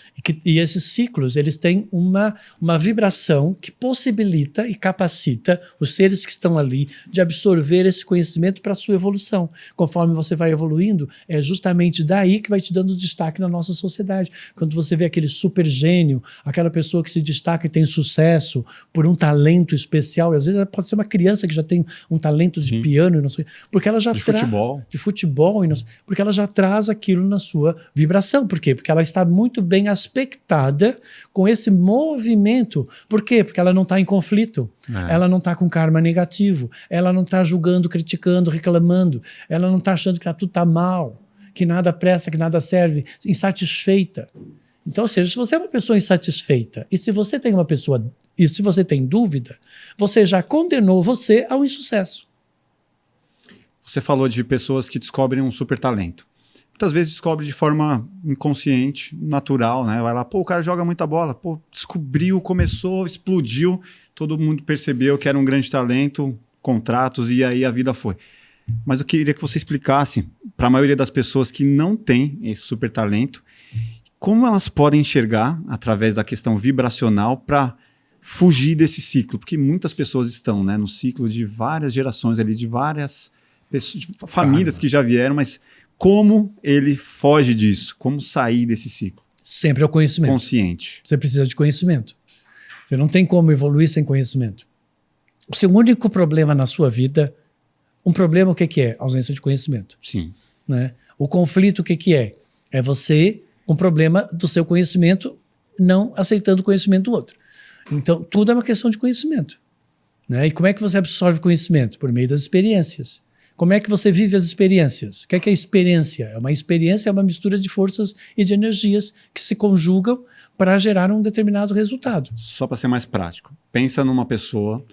E esses ciclos, eles têm uma vibração que possibilita e capacita os seres que estão ali de absorver esse conhecimento para a sua evolução. Conforme você vai evoluindo, é justamente daí que vai te dando destaque na nossa sociedade. Quando você vê aquele super gênio, aquela pessoa que se destaca e tem sucesso por um talento especial, e às vezes pode ser uma criança que já tem um talento de piano e não sei, porque ela já traz de futebol e não sei, porque ela já traz aquilo na sua vibração. Por quê? Porque ela está muito bem aspectada com esse movimento. Por quê? Porque ela não está em conflito, ela não está com karma negativo, ela não está julgando, criticando, reclamando, ela não está achando que tudo está mal, que nada presta, que nada serve, insatisfeita. Então, ou seja, se você é uma pessoa insatisfeita e se você tem dúvida, você já condenou você ao insucesso. Você falou de pessoas que descobrem um super talento. Muitas vezes descobre de forma inconsciente, natural, né? Vai lá, pô, o cara joga muita bola, pô, descobriu, começou, explodiu, todo mundo percebeu que era um grande talento, contratos, e aí a vida foi. Mas eu queria que você explicasse para a maioria das pessoas que não tem esse super talento, como elas podem enxergar, através da questão vibracional, para fugir desse ciclo? Porque muitas pessoas estão, né, no ciclo de várias gerações, ali, de várias pessoas, de famílias que já vieram, mas como ele foge disso? Como sair desse ciclo? Sempre é o conhecimento. Consciente. Você precisa de conhecimento. Você não tem como evoluir sem conhecimento. O seu único problema na sua vida, um problema o que é? Ausência de conhecimento. Sim. Né? O conflito o que é? É você... um problema do seu conhecimento não aceitando o conhecimento do outro. Então, tudo é uma questão de conhecimento. Né? E como é que você absorve conhecimento? Por meio das experiências. Como é que você vive as experiências? O que é experiência? Uma experiência é uma mistura de forças e de energias que se conjugam para gerar um determinado resultado. Só para ser mais prático. Pensa numa pessoa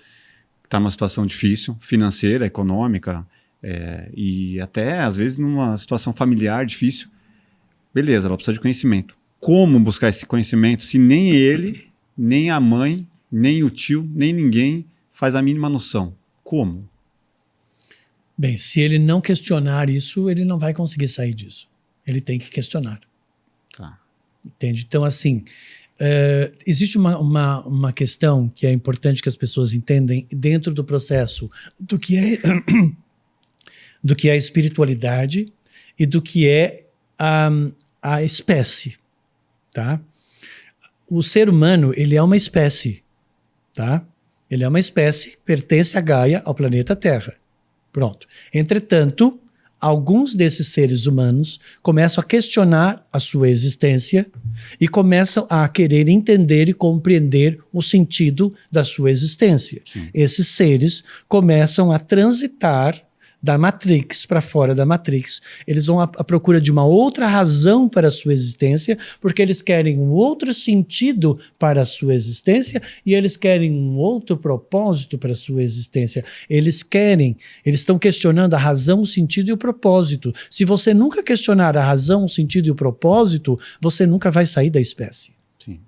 que está numa situação difícil, financeira, econômica, e até, às vezes, numa situação familiar difícil. Beleza, ela precisa de conhecimento. Como buscar esse conhecimento se nem ele, nem a mãe, nem o tio, nem ninguém faz a mínima noção? Como? Bem, se ele não questionar isso, ele não vai conseguir sair disso. Ele tem que questionar. Tá. Entende? Então, assim, existe uma questão que é importante que as pessoas entendem dentro do processo do que é a espiritualidade e do que é a espécie, tá? O ser humano, ele é uma espécie, tá? Ele é uma espécie, pertence a Gaia, ao planeta Terra. Pronto. Entretanto, alguns desses seres humanos começam a questionar a sua existência e começam a querer entender e compreender o sentido da sua existência. Sim. Esses seres começam a transitar da Matrix para fora da Matrix. Eles vão à procura de uma outra razão para a sua existência, porque eles querem um outro sentido para a sua existência e eles querem um outro propósito para a sua existência. Eles estão questionando a razão, o sentido e o propósito. Se você nunca questionar a razão, o sentido e o propósito, você nunca vai sair da espécie. Sim.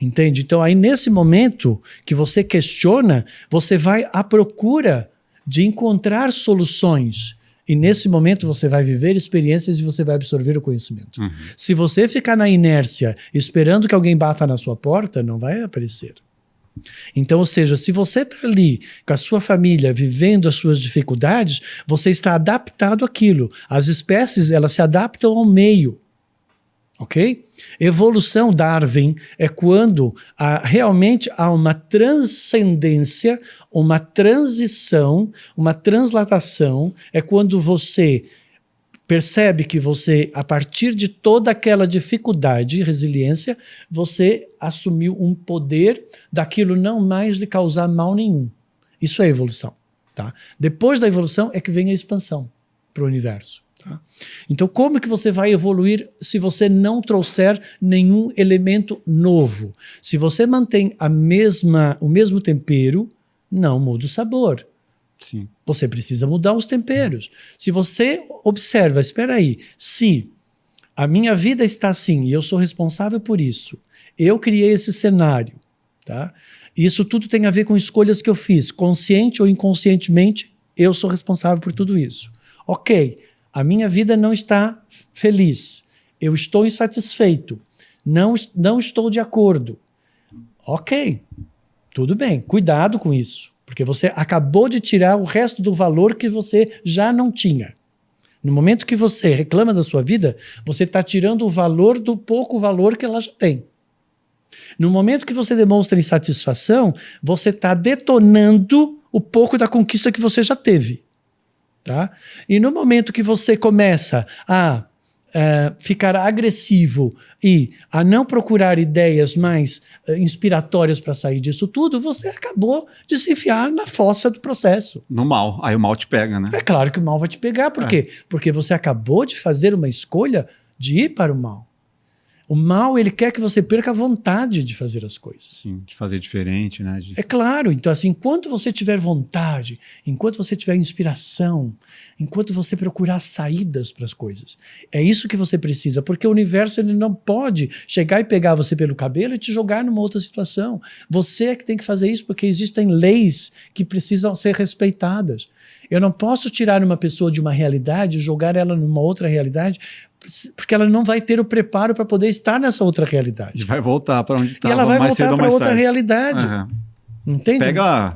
Entende? Então, aí nesse momento que você questiona, você vai à procura de encontrar soluções. E nesse momento você vai viver experiências e você vai absorver o conhecimento. Uhum. Se você ficar na inércia esperando que alguém bata na sua porta, não vai aparecer. Então, ou seja, se você está ali com a sua família vivendo as suas dificuldades, você está adaptado àquilo. As espécies, elas se adaptam ao meio. Ok? Evolução, Darwin, é quando realmente há uma transcendência, uma transição, uma translatação, é quando você percebe que você, a partir de toda aquela dificuldade e resiliência, você assumiu um poder daquilo não mais lhe causar mal nenhum. Isso é evolução. Tá? Depois da evolução é que vem a expansão para o universo. Tá? Então, como que você vai evoluir se você não trouxer nenhum elemento novo? Se você mantém o mesmo tempero, não muda o sabor. Sim. Você precisa mudar os temperos. Se você observa, espera aí, se a minha vida está assim e eu sou responsável por isso, eu criei esse cenário, tá? Isso tudo tem a ver com escolhas que eu fiz, consciente ou inconscientemente, eu sou responsável por tudo isso. Ok, a minha vida não está feliz, eu estou insatisfeito, não estou de acordo. Ok, tudo bem, cuidado com isso, porque você acabou de tirar o resto do valor que você já não tinha. No momento que você reclama da sua vida, você está tirando o valor do pouco valor que ela já tem. No momento que você demonstra insatisfação, você está detonando o pouco da conquista que você já teve. Tá? E no momento que você começa a ficar agressivo e a não procurar ideias mais inspiratórias para sair disso tudo, você acabou de se enfiar na fossa do processo. No mal. Aí o mal te pega, né? É claro que o mal vai te pegar. Por quê? Porque você acabou de fazer uma escolha de ir para o mal. O mal, ele quer que você perca a vontade de fazer as coisas. Sim, de fazer diferente, né? É claro. Então, assim, enquanto você tiver vontade, enquanto você tiver inspiração, enquanto você procurar saídas para as coisas, é isso que você precisa, porque o universo ele não pode chegar e pegar você pelo cabelo e te jogar numa outra situação. Você é que tem que fazer isso, porque existem leis que precisam ser respeitadas. Eu não posso tirar uma pessoa de uma realidade e jogar ela numa outra realidade, porque ela não vai ter o preparo para poder estar nessa outra realidade. E vai voltar para onde estava. E ela vai mais voltar cedo ou para mais outra tarde. realidade. Entende?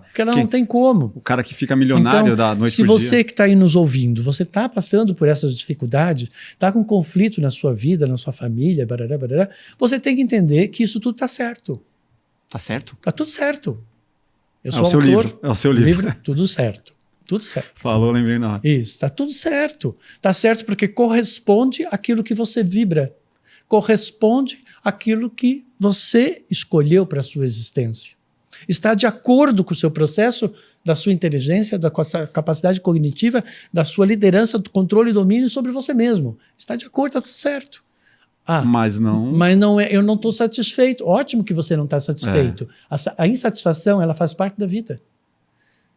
Porque ela não tem como. O cara que fica milionário então, da noite se pro você dia. que está aí nos ouvindo, você está passando por essas dificuldades, está com conflito na sua vida, na sua família, barará, barará, você tem que entender que isso tudo está certo. Tá certo? Está tudo certo. Eu É sou o seu autor, livro. É o seu livro. tudo certo. Tudo certo. Falou, lembrei na hora. Isso, está tudo certo. Está certo porque corresponde àquilo que você vibra. Corresponde àquilo que você escolheu para a sua existência. Está de acordo com o seu processo, da sua inteligência, da sua capacidade cognitiva, da sua liderança, do controle e domínio sobre você mesmo. Está de acordo, está tudo certo. Mas não... Mas não é, eu não estou satisfeito. Ótimo que você não está satisfeito. A insatisfação, ela faz parte da vida.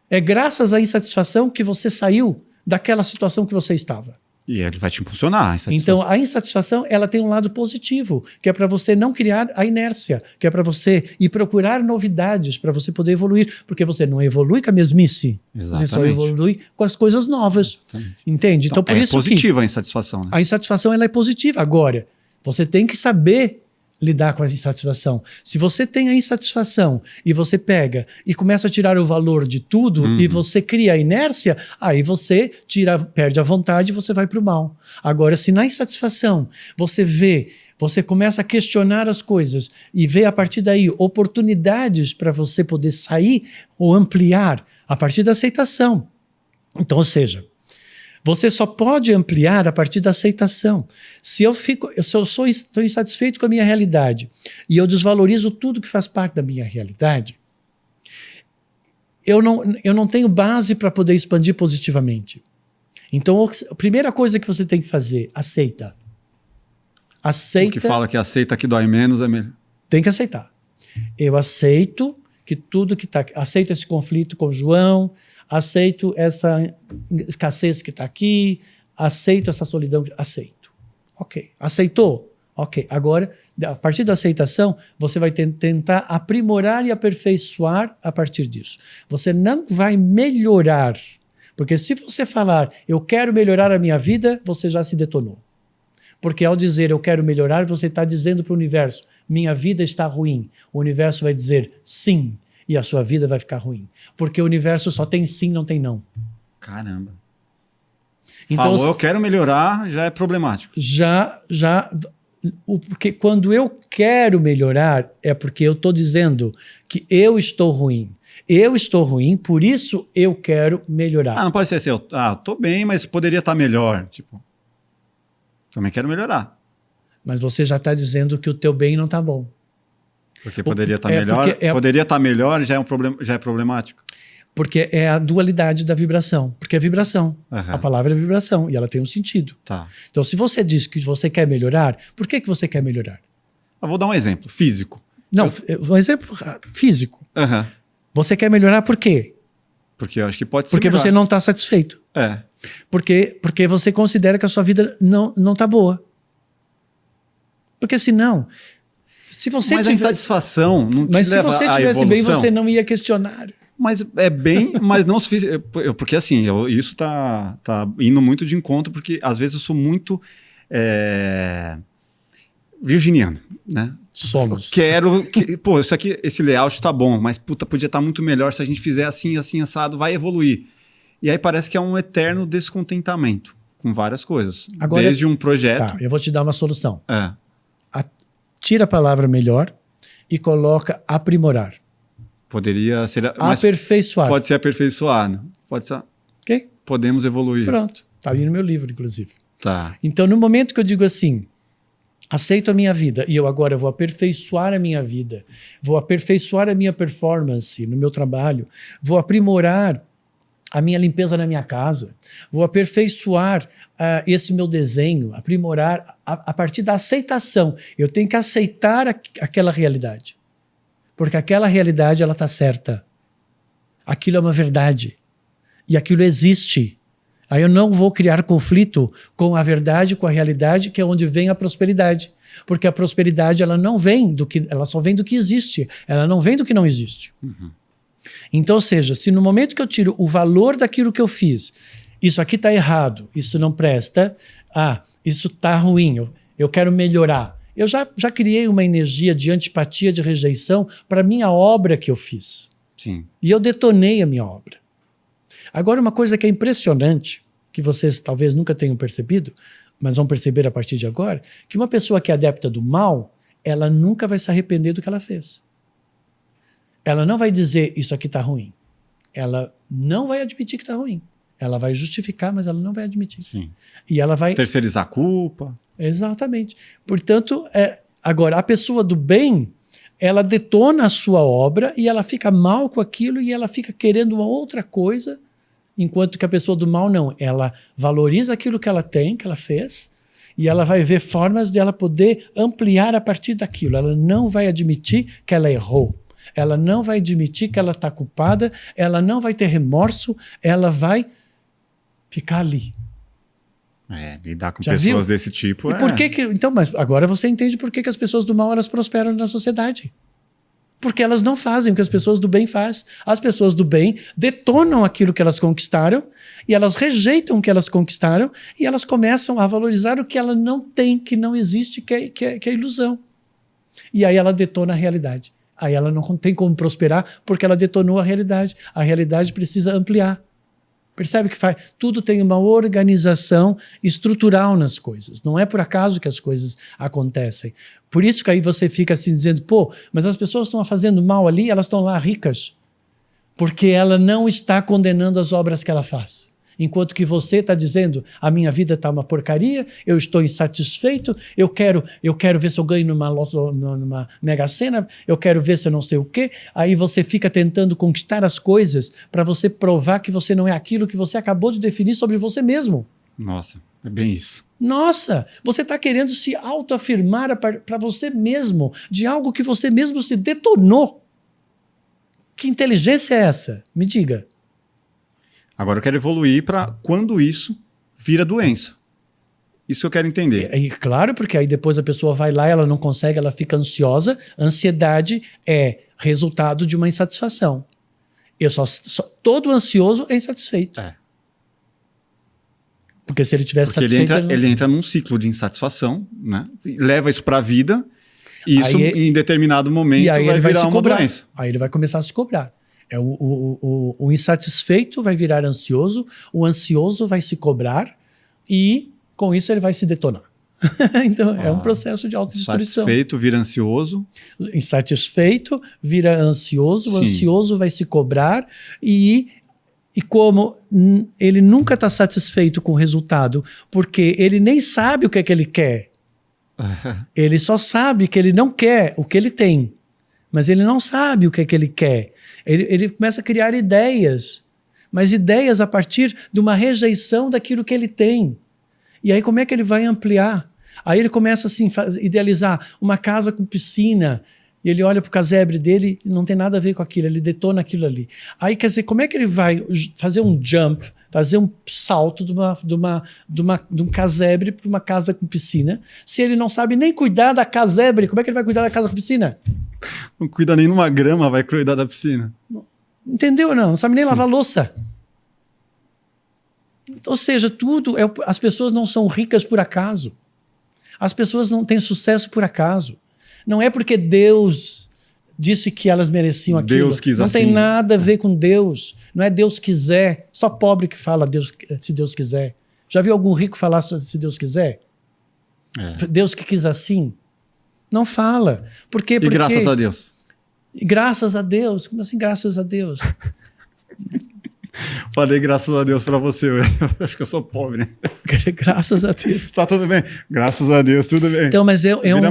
É graças à insatisfação que você saiu daquela situação que você estava. E ele vai te impulsionar. A insatisfação. Então, a insatisfação, ela tem um lado positivo, que é para você não criar a inércia, que é para você ir procurar novidades, para você poder evoluir, porque você não evolui com a mesmice. Exatamente. Você só evolui com as coisas novas. Exatamente. Entende? Então, por isso positiva a insatisfação. Né? A insatisfação, ela é positiva. Agora, você tem que saber lidar com a insatisfação. Se você tem a insatisfação e você pega e começa a tirar o valor de tudo e você cria a inércia, aí você perde a vontade e você vai para o mal. Agora, se na insatisfação você começa a questionar as coisas e vê a partir daí oportunidades para você poder sair ou ampliar a partir da aceitação. Então, ou seja, você só pode ampliar a partir da aceitação. Se eu estou insatisfeito com a minha realidade e eu desvalorizo tudo que faz parte da minha realidade, eu não tenho base para poder expandir positivamente. Então, a primeira coisa que você tem que fazer, aceita. Aceita. O que fala que aceita que dói menos é melhor. Tem que aceitar. Eu aceito que tudo que está... Aceito esse conflito com o João, aceito essa escassez que está aqui, aceito essa solidão, aceito. Ok. Aceitou? Ok. Agora, a partir da aceitação, você vai tentar aprimorar e aperfeiçoar a partir disso. Você não vai melhorar, porque se você falar, eu quero melhorar a minha vida, você já se detonou. Porque ao dizer eu quero melhorar, você está dizendo para o universo, minha vida está ruim. O universo vai dizer sim, e a sua vida vai ficar ruim. Porque o universo só tem sim, não tem não. Caramba. Então, falou, eu quero melhorar, já é problemático. Porque quando eu quero melhorar, é porque eu estou dizendo que eu estou ruim. Eu estou ruim, por isso eu quero melhorar. Não pode ser assim, eu tô bem, mas poderia estar melhor, tipo... Também quero melhorar. Mas você já está dizendo que o teu bem não está bom. Porque poderia estar melhor. Poderia estar melhor, já é um problema, já é problemático. Porque é a dualidade da vibração. Porque é vibração. Uhum. A palavra é vibração e ela tem um sentido. Tá. Então, se você diz que você quer melhorar, por que você quer melhorar? Eu vou dar um exemplo físico. Não, um exemplo físico. Uhum. Você quer melhorar por quê? Porque eu acho que pode ser Porque melhor. você não está satisfeito. É. Porque você considera que a sua vida não está boa. Porque senão, se você Mas a insatisfação não te mas se leva você à tivesse bem, evolução. você não ia questionar. Mas é bem, mas não suficiente. Porque assim, isso tá indo muito de encontro, porque às vezes eu sou muito virginiano, né? Somos. Eu quero que, pô, isso aqui, esse layout tá bom, mas puta, podia estar muito melhor se a gente fizer assim, assim, assado, vai evoluir. E aí parece que é um eterno descontentamento com várias coisas. Agora, desde um projeto. Tá, eu vou te dar uma solução. É. Tira a palavra melhor e coloca aprimorar. Poderia ser. Mas Aperfeiçoar. pode ser aperfeiçoado. Pode ser. Ok? Podemos evoluir. Pronto. Está ali no meu livro, inclusive. Tá. Então, no momento que eu digo assim, aceito a minha vida e eu agora vou aperfeiçoar a minha vida, vou aperfeiçoar a minha performance no meu trabalho, vou aprimorar a minha limpeza na minha casa, vou aperfeiçoar esse meu desenho, aprimorar a partir da aceitação. Eu tenho que aceitar aquela realidade. Porque aquela realidade, ela está certa. Aquilo é uma verdade. E aquilo existe. Aí eu não vou criar conflito com a verdade, com a realidade, que é onde vem a prosperidade. Porque a prosperidade, ela não vem do que, ela só vem do que existe. Ela não vem do que não existe. Uhum. Então, ou seja, se no momento que eu tiro o valor daquilo que eu fiz, isso aqui está errado, isso não presta, isso está ruim, eu quero melhorar. Eu já criei uma energia de antipatia, de rejeição para a minha obra que eu fiz. Sim. E eu detonei a minha obra. Agora, uma coisa que é impressionante, que vocês talvez nunca tenham percebido, mas vão perceber a partir de agora, que uma pessoa que é adepta do mal, ela nunca vai se arrepender do que ela fez. Ela não vai dizer isso aqui está ruim. Ela não vai admitir que está ruim. Ela vai justificar, mas ela não vai admitir. Sim. E ela vai... terceirizar a culpa. Exatamente. Portanto, agora, a pessoa do bem, ela detona a sua obra e ela fica mal com aquilo e ela fica querendo uma outra coisa, enquanto que a pessoa do mal não. Ela valoriza aquilo que ela tem, que ela fez, e ela vai ver formas de ela poder ampliar a partir daquilo. Ela não vai admitir que ela errou. Ela não vai admitir que ela está culpada, ela não vai ter remorso, ela vai ficar ali. Lidar com Já pessoas viu? desse tipo. E por que então, mas agora você entende por que as pessoas do mal elas prosperam na sociedade. Porque elas não fazem o que as pessoas do bem fazem. As pessoas do bem detonam aquilo que elas conquistaram e elas rejeitam o que elas conquistaram e elas começam a valorizar o que ela não tem, que não existe, que é ilusão. E aí ela detona a realidade. Aí ela não tem como prosperar porque ela detonou a realidade. A realidade precisa ampliar. Percebe que tudo tem uma organização estrutural nas coisas. Não é por acaso que as coisas acontecem. Por isso que aí você fica assim dizendo, pô, mas as pessoas estão fazendo mal ali, elas estão lá ricas. Porque ela não está condenando as obras que ela faz. Enquanto que você está dizendo, a minha vida está uma porcaria, eu estou insatisfeito, eu quero ver se eu ganho numa Mega Sena, eu quero ver se eu não sei o quê. Aí você fica tentando conquistar as coisas para você provar que você não é aquilo que você acabou de definir sobre você mesmo. Nossa, é bem isso. Nossa, você está querendo se autoafirmar para você mesmo de algo que você mesmo se detonou. Que inteligência é essa? Me diga. Agora eu quero evoluir para quando isso vira doença. Isso eu quero entender. E claro, porque aí depois a pessoa vai lá, ela não consegue, ela fica ansiosa. Ansiedade é resultado de uma insatisfação. Todo ansioso é insatisfeito. Porque se ele tivesse satisfeito... Ele entra num ciclo de insatisfação, né? Leva isso para a vida e isso em determinado momento vai virar uma doença. Aí ele vai começar a se cobrar. O insatisfeito vai virar ansioso, o ansioso vai se cobrar e com isso ele vai se detonar. Então é um processo de autodestruição. Insatisfeito vira ansioso. Insatisfeito vira ansioso, o ansioso vai se cobrar e E como ele nunca está satisfeito com o resultado, porque ele nem sabe o que é que ele quer. Ele só sabe que ele não quer o que ele tem, mas ele não sabe o que é que ele quer. Ele começa a criar ideias, mas ideias a partir de uma rejeição daquilo que ele tem. E aí como é que ele vai ampliar? Aí ele começa assim, a idealizar uma casa com piscina, e ele olha para o casebre dele e não tem nada a ver com aquilo, ele detona aquilo ali. Aí quer dizer, como é que ele vai fazer um jump, fazer um salto de um casebre para uma casa com piscina, se ele não sabe nem cuidar da casebre? Como é que ele vai cuidar da casa com piscina? Não cuida nem numa grama, vai cuidar da piscina. Entendeu ou não? Não sabe nem lavar louça. Ou seja, as pessoas não são ricas por acaso. As pessoas não têm sucesso por acaso. Não é porque Deus disse que elas mereciam aquilo. Deus quis não assim. Tem nada a ver com Deus. Não é Deus quiser. Só pobre que fala se Deus quiser. Já viu algum rico falar se Deus quiser? Deus que quis assim? Não fala. Por quê? E graças a Deus. E graças a Deus. Como assim graças a Deus? Falei graças a Deus pra você, velho. Acho que eu sou pobre. Graças a Deus. Tá tudo bem. Graças a Deus, tudo bem. Então, mas é uma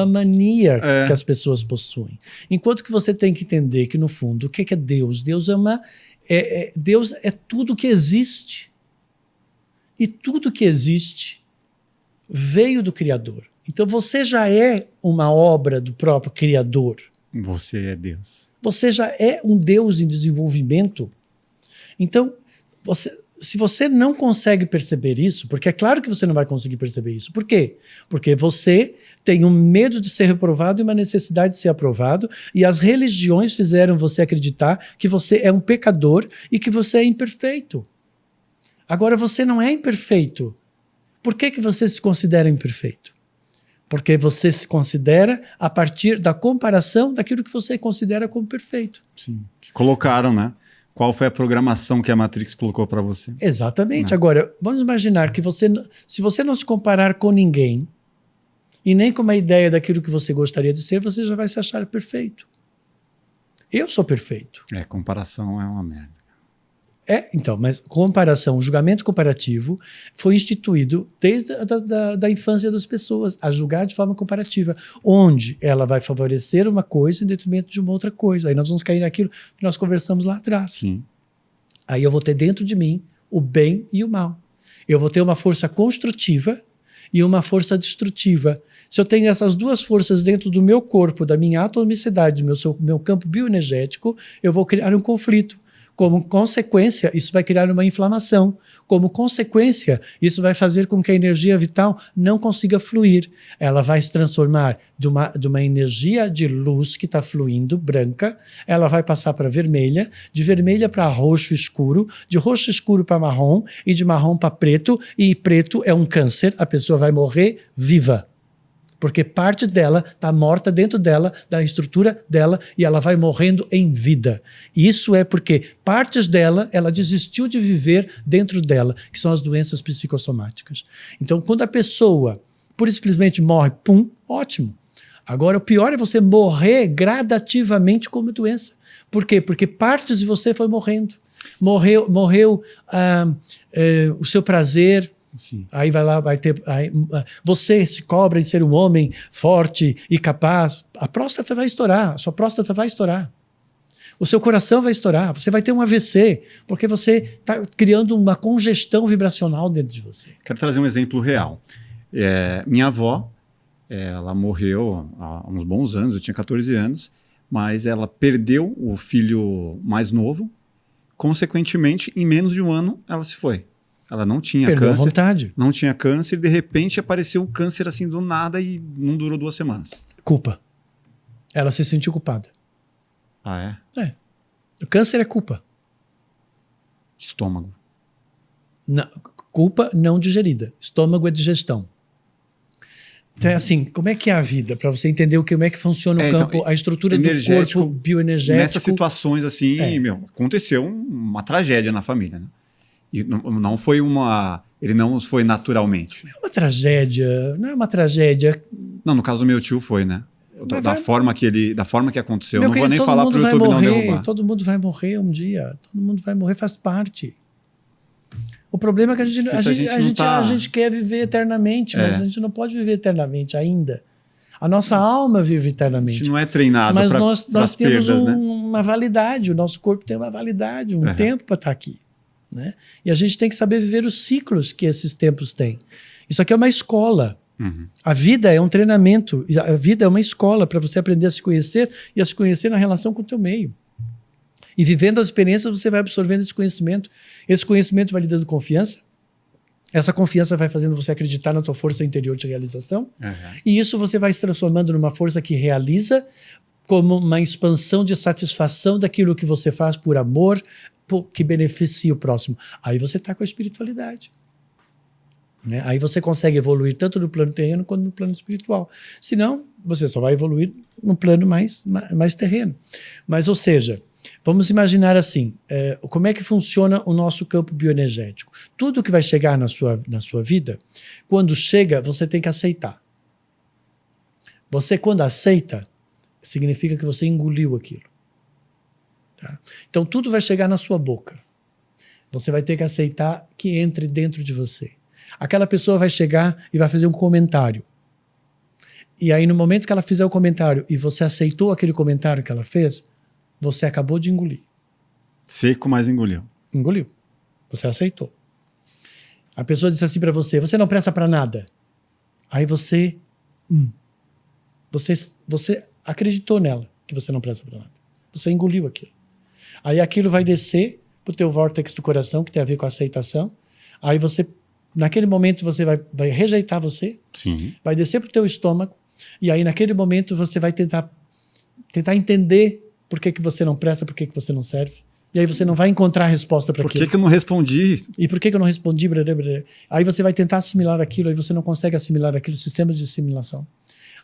mania É. que as pessoas possuem. Enquanto que você tem que entender que, no fundo, o que é Deus? Deus Deus é tudo que existe. E tudo que existe veio do Criador. Então, você já é uma obra do próprio Criador. Você é Deus. Você já é um Deus em desenvolvimento. Então, se você não consegue perceber isso, porque é claro que você não vai conseguir perceber isso. Por quê? Porque você tem um medo de ser reprovado e uma necessidade de ser aprovado, e as religiões fizeram você acreditar que você é um pecador e que você é imperfeito. Agora, você não é imperfeito. Por que você se considera imperfeito? Porque você se considera a partir da comparação daquilo que você considera como perfeito. Sim. Que colocaram, né? Qual foi a programação que a Matrix colocou para você? Exatamente. Agora, vamos imaginar que se você não se comparar com ninguém e nem com uma ideia daquilo que você gostaria de ser, você já vai se achar perfeito. Eu sou perfeito. Comparação é uma merda. Então, mas comparação, o julgamento comparativo foi instituído desde da infância das pessoas, a julgar de forma comparativa, onde ela vai favorecer uma coisa em detrimento de uma outra coisa. Aí nós vamos cair naquilo que nós conversamos lá atrás. Sim. Aí eu vou ter dentro de mim o bem e o mal. Eu vou ter uma força construtiva e uma força destrutiva. Se eu tenho essas duas forças dentro do meu corpo, da minha atomicidade, do meu campo bioenergético, eu vou criar um conflito. Como consequência, isso vai criar uma inflamação. Como consequência, isso vai fazer com que a energia vital não consiga fluir. Ela vai se transformar de uma energia de luz que está fluindo, branca, ela vai passar para vermelha, de vermelha para roxo escuro, de roxo escuro para marrom, e de marrom para preto, e preto é um câncer, a pessoa vai morrer viva. Porque parte dela está morta dentro dela, da estrutura dela, e ela vai morrendo em vida. E isso é porque partes dela, ela desistiu de viver dentro dela, que são as doenças psicossomáticas. Então, quando a pessoa, por simplesmente morre, pum, ótimo. Agora, o pior é você morrer gradativamente como doença. Por quê? Porque partes de você foi morrendo. Morreu o seu prazer. Sim. Aí vai lá, vai ter. Você se cobra de ser um homem forte e capaz. A próstata vai estourar, a sua próstata vai estourar. O seu coração vai estourar, você vai ter um AVC, porque você está criando uma congestão vibracional dentro de você. Quero trazer um exemplo real. Minha avó, ela morreu há uns bons anos, eu tinha 14 anos, mas ela perdeu o filho mais novo, consequentemente, em menos de um ano, ela se foi. Ela não tinha Perdeu câncer. a vontade. Não tinha câncer, de repente apareceu um câncer assim do nada e não durou 2 semanas. Culpa. Ela se sentiu culpada. Ah, é? O câncer é culpa. Estômago. Não, culpa não digerida. Estômago é digestão. Então, assim, como é que é a vida? Para você entender como é que funciona o campo, a estrutura do corpo bioenergético. Nessas situações assim, aconteceu uma tragédia na família, né? E não foi ele não foi naturalmente. Não é uma tragédia, não é uma tragédia. Não, no caso do meu tio foi, né? Da forma que aconteceu. Meu Não vou querido, nem todo falar mundo pro vai YouTube não morrer, derrubar. todo mundo vai morrer um dia. Todo mundo vai morrer, faz parte. O problema é que a gente quer viver eternamente, mas a gente não pode viver eternamente ainda. A nossa alma vive A eternamente. gente não é treinado Mas para nós temos perdas, né? uma validade, o nosso corpo tem uma validade, um tempo para estar aqui. Né? E a gente tem que saber viver os ciclos que esses tempos têm. Isso aqui é uma escola. Uhum. A vida é um treinamento, a vida é uma escola para você aprender a se conhecer e a se conhecer na relação com o teu meio. E vivendo as experiências, você vai absorvendo esse conhecimento. Esse conhecimento vai lhe dando confiança. Essa confiança vai fazendo você acreditar na tua força interior de realização. Uhum. E isso você vai se transformando numa força que realiza como uma expansão de satisfação daquilo que você faz por amor, que beneficia o próximo. Aí você está com a espiritualidade. Né? Aí você consegue evoluir tanto no plano terreno quanto no plano espiritual. Senão, você só vai evoluir no plano mais terreno. Mas, ou seja, vamos imaginar assim, como é que funciona o nosso campo bioenergético. Tudo que vai chegar na sua vida, quando chega, você tem que aceitar. Você, quando aceita, significa que você engoliu aquilo. Tá? Então, tudo vai chegar na sua boca. Você vai ter que aceitar que entre dentro de você. Aquela pessoa vai chegar e vai fazer um comentário. E aí, no momento que ela fizer o comentário e você aceitou aquele comentário que ela fez, você acabou de engolir. Seco, mas engoliu. Engoliu. Você aceitou. A pessoa disse assim para você, você não presta para nada. Aí você acreditou nela que você não presta para nada. Você engoliu aquilo. Aí aquilo vai descer pro teu vórtex do coração, que tem a ver com a aceitação. Aí você, naquele momento, você vai rejeitar você. Sim. Vai descer pro teu estômago. E aí, naquele momento, você vai tentar entender por que você não presta, por que você não serve. E aí você não vai encontrar a resposta para aquilo. Por que eu não respondi? E por que eu não respondi? Aí você vai tentar assimilar aquilo, aí você não consegue assimilar aquilo, sistema de assimilação.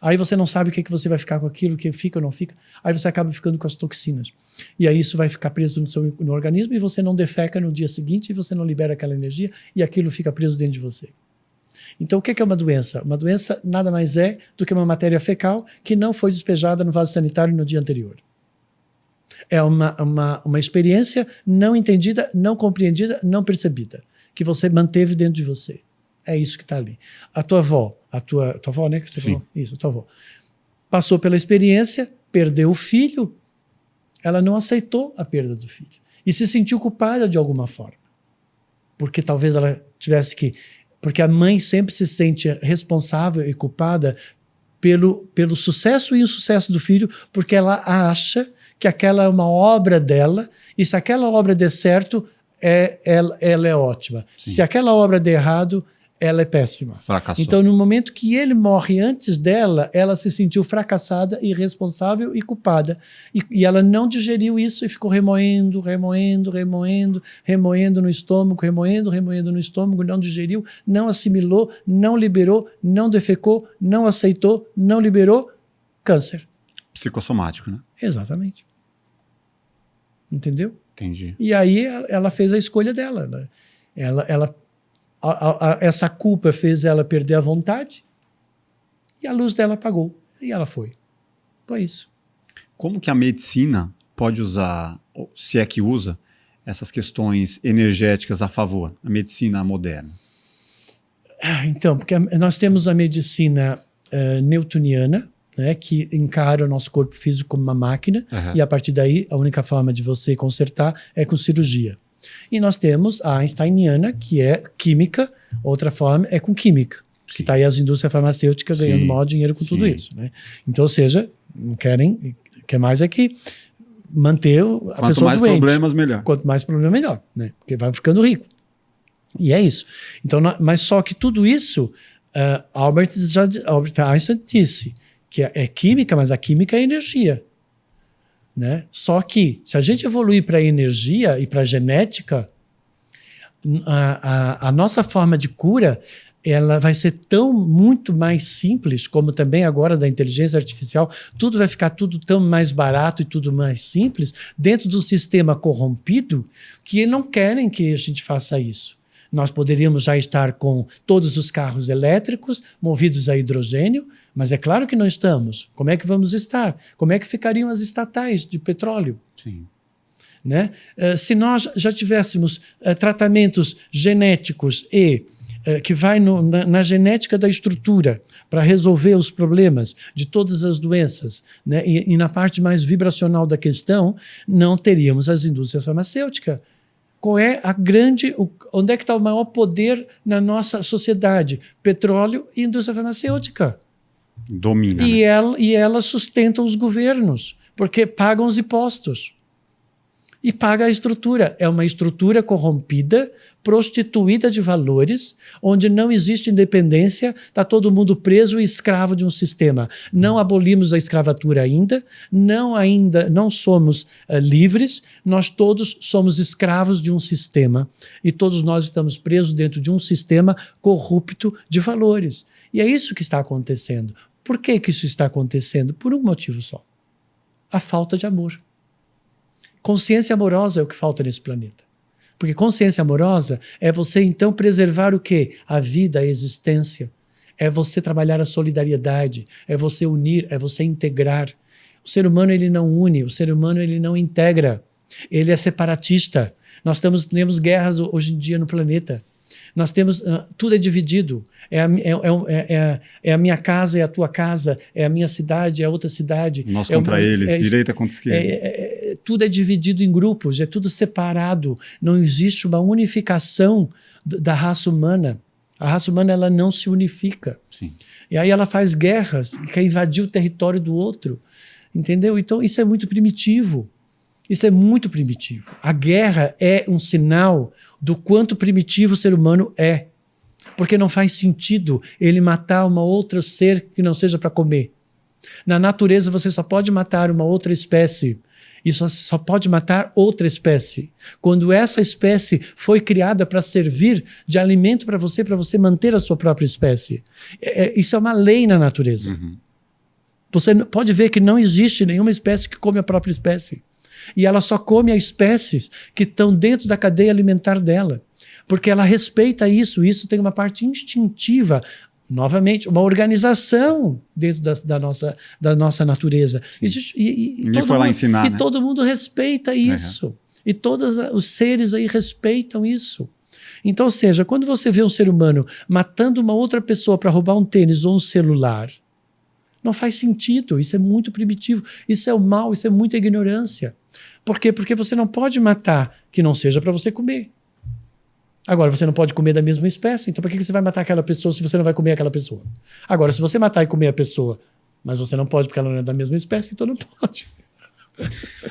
Aí você não sabe o que você vai ficar com aquilo, o que fica ou não fica. Aí você acaba ficando com as toxinas. E aí isso vai ficar preso no organismo e você não defeca no dia seguinte e você não libera aquela energia e aquilo fica preso dentro de você. Então o que é uma doença? Uma doença nada mais é do que uma matéria fecal que não foi despejada no vaso sanitário no dia anterior. É uma experiência não entendida, não compreendida, não percebida, que você manteve dentro de você. É isso que está ali. A tua avó, né, que você Sim. falou? Isso, a tua avó. Passou pela experiência, perdeu o filho, ela não aceitou a perda do filho. E se sentiu culpada de alguma forma. Porque talvez ela tivesse que... Porque a mãe sempre se sente responsável e culpada pelo sucesso e insucesso do filho, porque ela acha que aquela é uma obra dela, e se aquela obra der certo, ela é ótima. Sim. Se aquela obra der errado, ela é péssima. Fracassou. Então, no momento que ele morre antes dela, ela se sentiu fracassada, irresponsável e culpada. E ela não digeriu isso e ficou remoendo no estômago, remoendo no estômago, não digeriu, não assimilou, não liberou, não defecou, não aceitou, não liberou. Câncer. Psicossomático, né? Exatamente. Entendeu? Entendi. E aí ela fez a escolha dela. Essa culpa fez ela perder a vontade e a luz dela apagou. E ela foi. Foi isso. Como que a medicina pode usar, se é que usa, essas questões energéticas a favor? A medicina moderna. Então, porque nós temos a medicina newtoniana, né, que encara o nosso corpo físico como uma máquina, e a partir daí a única forma de você consertar é com cirurgia. E nós temos a einsteiniana, que é química, outra forma é com química, que está aí as indústrias farmacêuticas ganhando maior dinheiro com tudo isso. Né? Então, ou seja, não querem, quer mais é que manter a pessoa doente. Quanto mais problemas, melhor. Quanto mais problema, melhor, né? Porque vai ficando rico. E é isso. Então, mas só que tudo isso, Albert Einstein disse que é química, mas a química é energia. Né? Só que, se a gente evoluir para a energia e para a genética, a nossa forma de cura ela vai ser muito mais simples, como também agora da inteligência artificial, tudo vai ficar tudo tão mais barato e tudo mais simples, dentro do sistema corrompido, que não querem que a gente faça isso. Nós poderíamos já estar com todos os carros elétricos movidos a hidrogênio, mas é claro que não estamos. Como é que vamos estar? Como é que ficariam as estatais de petróleo? Sim. Né? Se nós já tivéssemos tratamentos genéticos que vai na genética da estrutura para resolver os problemas de todas as doenças, né? E na parte mais vibracional da questão, não teríamos as indústrias farmacêuticas. Qual é onde é que está o maior poder na nossa sociedade? Petróleo e indústria farmacêutica. Domina. E ela sustenta os governos, porque pagam os impostos. E paga a estrutura. É uma estrutura corrompida, prostituída de valores, onde não existe independência, está todo mundo preso e escravo de um sistema. Não abolimos a escravatura ainda não somos livres, nós todos somos escravos de um sistema. E todos nós estamos presos dentro de um sistema corrupto de valores. E é isso que está acontecendo. Por que isso está acontecendo? Por um motivo só. A falta de amor. Consciência amorosa é o que falta nesse planeta. Porque consciência amorosa é você, então, preservar o quê? A vida, a existência. É você trabalhar a solidariedade, é você unir, é você integrar. O ser humano, ele não une, o ser humano, ele não integra. Ele é separatista. Nós temos guerras hoje em dia no planeta. Nós temos, tudo é dividido. É a minha casa, é a tua casa, é a minha cidade, é a outra cidade. Nós contra eles, direita contra esquerda. Tudo é dividido em grupos, é tudo separado. Não existe uma unificação da raça humana. A raça humana, ela não se unifica. Sim. E aí ela faz guerras, quer invadir o território do outro. Entendeu? Então isso é muito primitivo. Isso é muito primitivo. A guerra é um sinal do quanto primitivo o ser humano é. Porque não faz sentido ele matar uma outra ser que não seja para comer. Na natureza você só pode matar uma outra espécie. E só pode matar outra espécie. Quando essa espécie foi criada para servir de alimento para você manter a sua própria espécie. Isso é uma lei na natureza. Uhum. Você pode ver que não existe nenhuma espécie que come a própria espécie. E ela só come as espécies que estão dentro da cadeia alimentar dela. Porque ela respeita isso. Isso tem uma parte instintiva. Novamente, uma organização dentro da nossa natureza. E Ninguém foi lá ensinar, né? todo mundo respeita isso. Uhum. E todos os seres aí respeitam isso. Então, ou seja, quando você vê um ser humano matando uma outra pessoa para roubar um tênis ou um celular, não faz sentido. Isso é muito primitivo. Isso é o mal, isso é muita ignorância. Por quê? Porque você não pode matar que não seja para você comer. Agora, você não pode comer da mesma espécie, então por que você vai matar aquela pessoa se você não vai comer aquela pessoa? Agora, se você matar e comer a pessoa, mas você não pode porque ela não é da mesma espécie, então não pode.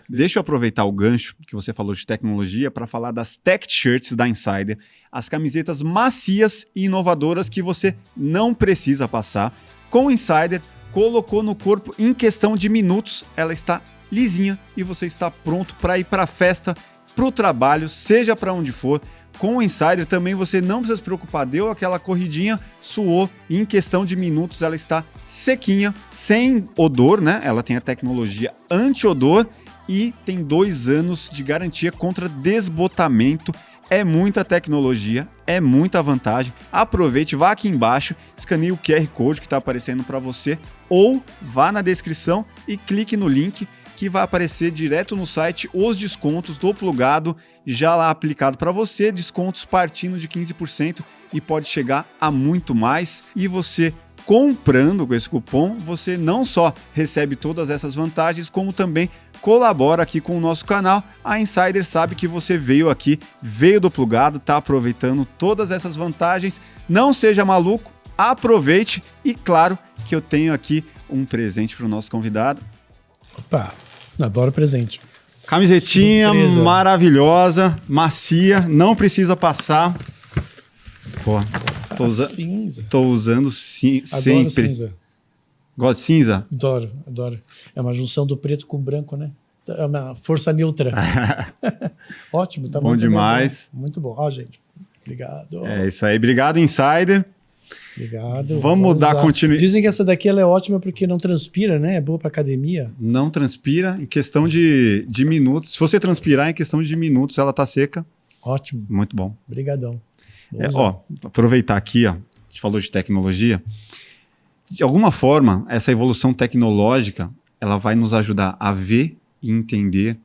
Deixa eu aproveitar o gancho que você falou de tecnologia para falar das Tech Shirts da Insider, as camisetas macias e inovadoras que você não precisa passar. Com o Insider, colocou no corpo em questão de minutos, ela está lisinha e você está pronto para ir para a festa, para o trabalho, seja para onde for. Com o Insider também você não precisa se preocupar, deu aquela corridinha, suou e em questão de minutos ela está sequinha, sem odor, né? Ela tem a tecnologia anti-odor e tem 2 anos de garantia contra desbotamento. É muita tecnologia, é muita vantagem. Aproveite, vá aqui embaixo, escaneie o QR Code que está aparecendo para você ou vá na descrição e clique no link que vai aparecer direto no site os descontos do plugado já lá aplicado para você, descontos partindo de 15% e pode chegar a muito mais. E você comprando com esse cupom, você não só recebe todas essas vantagens, como também colabora aqui com o nosso canal. A Insider sabe que você veio aqui, veio do plugado, está aproveitando todas essas vantagens. Não seja maluco, aproveite e claro que eu tenho aqui um presente para o nosso convidado. Opa, adoro presente. Camisetinha Surpresa. Maravilhosa, macia, não precisa passar. Pô, Cinza. tô usando Adoro sempre. cinza. Gosta de cinza? Adoro. É uma junção do preto com o branco, né? É uma força neutra. Ótimo, tá Bom muito demais. Bom. Muito bom. Ó, gente. Obrigado. É isso aí. Obrigado, Insider. Obrigado. Vamos dar continuidade. Dizem que essa daqui ela é ótima porque não transpira, né? É boa para academia. Não transpira em questão de minutos. Se você transpirar em questão de minutos, ela tá seca. Ótimo. Muito bom. Obrigadão. Aproveitar aqui, a gente falou de tecnologia. De alguma forma, essa evolução tecnológica, ela vai nos ajudar a ver e entender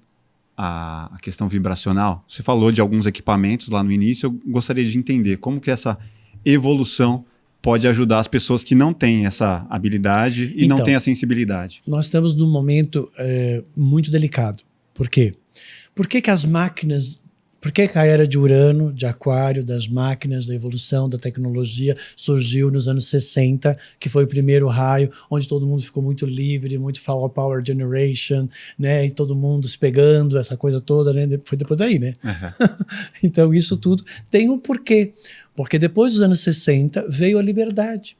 a questão vibracional. Você falou de alguns equipamentos lá no início, eu gostaria de entender como que essa evolução pode ajudar as pessoas que não têm essa habilidade e não têm a sensibilidade. Nós estamos num momento muito delicado. Por quê? Por que as máquinas... Por que a era de Urano, de Aquário, das máquinas, da evolução, da tecnologia surgiu nos anos 60, que foi o primeiro raio, onde todo mundo ficou muito livre, muito power generation, né? E todo mundo se pegando, essa coisa toda, né? Foi depois daí, né? Uhum. Então isso tudo tem um porquê. Porque depois dos anos 60 veio a liberdade.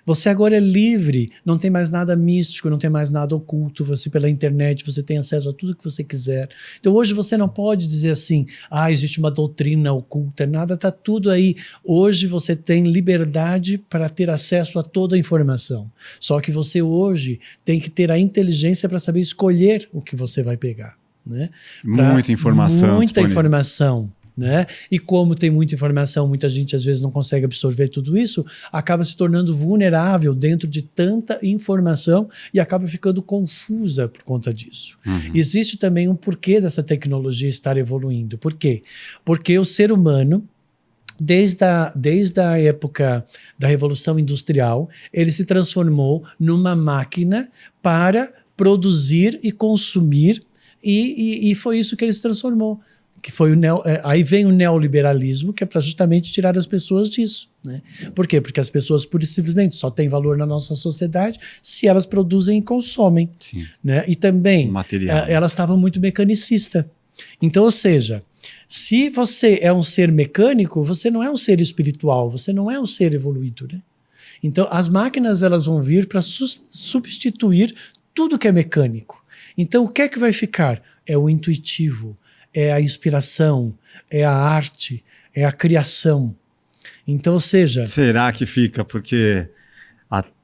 Você agora é livre, não tem mais nada místico, não tem mais nada oculto, você pela internet, você tem acesso a tudo que você quiser. Então hoje você não pode dizer assim, existe uma doutrina oculta, nada, está tudo aí. Hoje você tem liberdade para ter acesso a toda a informação. Só que você hoje tem que ter a inteligência para saber escolher o que você vai pegar. Né? Muita informação. Muita informação. Né? E como tem muita informação, muita gente às vezes não consegue absorver tudo isso, acaba se tornando vulnerável dentro de tanta informação e acaba ficando confusa por conta disso. Uhum. Existe também um porquê dessa tecnologia estar evoluindo. Por quê? Porque o ser humano, desde a época da Revolução Industrial, ele se transformou numa máquina para produzir e consumir, e foi isso que ele se transformou. Que foi aí vem o neoliberalismo, que é para justamente tirar as pessoas disso. Né? Por quê? Porque as pessoas pura e simplesmente só têm valor na nossa sociedade se elas produzem e consomem. Sim. Né? E também elas estavam muito mecanicistas. Então, ou seja, se você é um ser mecânico, você não é um ser espiritual, você não é um ser evoluído. Né? Então as máquinas elas vão vir para substituir tudo que é mecânico. Então o que é que vai ficar? É o intuitivo. É a inspiração, é a arte, é a criação. Então, ou seja... Será que fica? Porque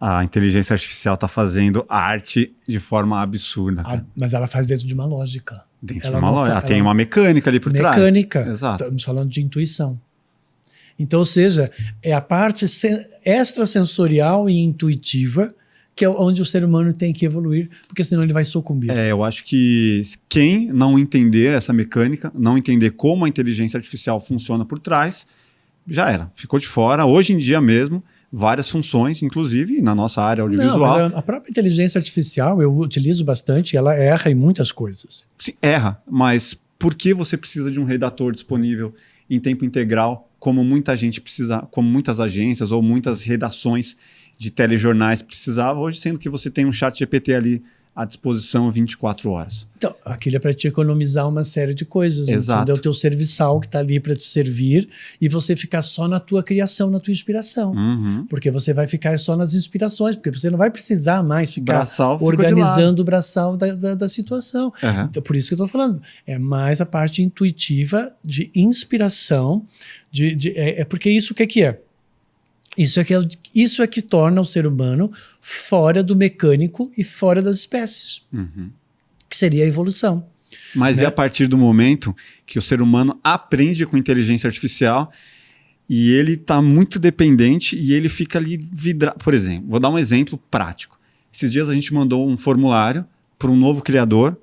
a inteligência artificial está fazendo arte de forma absurda. Mas ela faz dentro de uma lógica. Ela tem uma mecânica ali por trás. Mecânica. Exato. Estamos falando de intuição. Então, ou seja, é a parte extrasensorial e intuitiva que é onde o ser humano tem que evoluir, porque senão ele vai sucumbir. Eu acho que quem não entender essa mecânica, não entender como a inteligência artificial funciona por trás, já era, ficou de fora. Hoje em dia mesmo, várias funções, inclusive na nossa área audiovisual. Não, mas a própria inteligência artificial eu utilizo bastante, ela erra em muitas coisas. Sim, erra, mas por que você precisa de um redator disponível em tempo integral, como muita gente precisa, como muitas agências ou muitas redações de telejornais precisavam, hoje sendo que você tem um chat GPT ali à disposição 24 horas. Então, aquilo é para te economizar uma série de coisas. Exato. É o teu serviçal que está ali para te servir e você ficar só na tua criação, na tua inspiração. Uhum. Porque você vai ficar só nas inspirações, porque você não vai precisar mais ficar braçal organizando o braçal da situação. Uhum. Então, por isso que eu estou falando. É mais a parte intuitiva de inspiração, porque isso o que é? Isso é que torna o ser humano fora do mecânico e fora das espécies, que seria a evolução. Mas é a partir do momento que o ser humano aprende com inteligência artificial e ele está muito dependente e ele fica ali vidrado. Por exemplo, vou dar um exemplo prático. Esses dias a gente mandou um formulário para um novo criador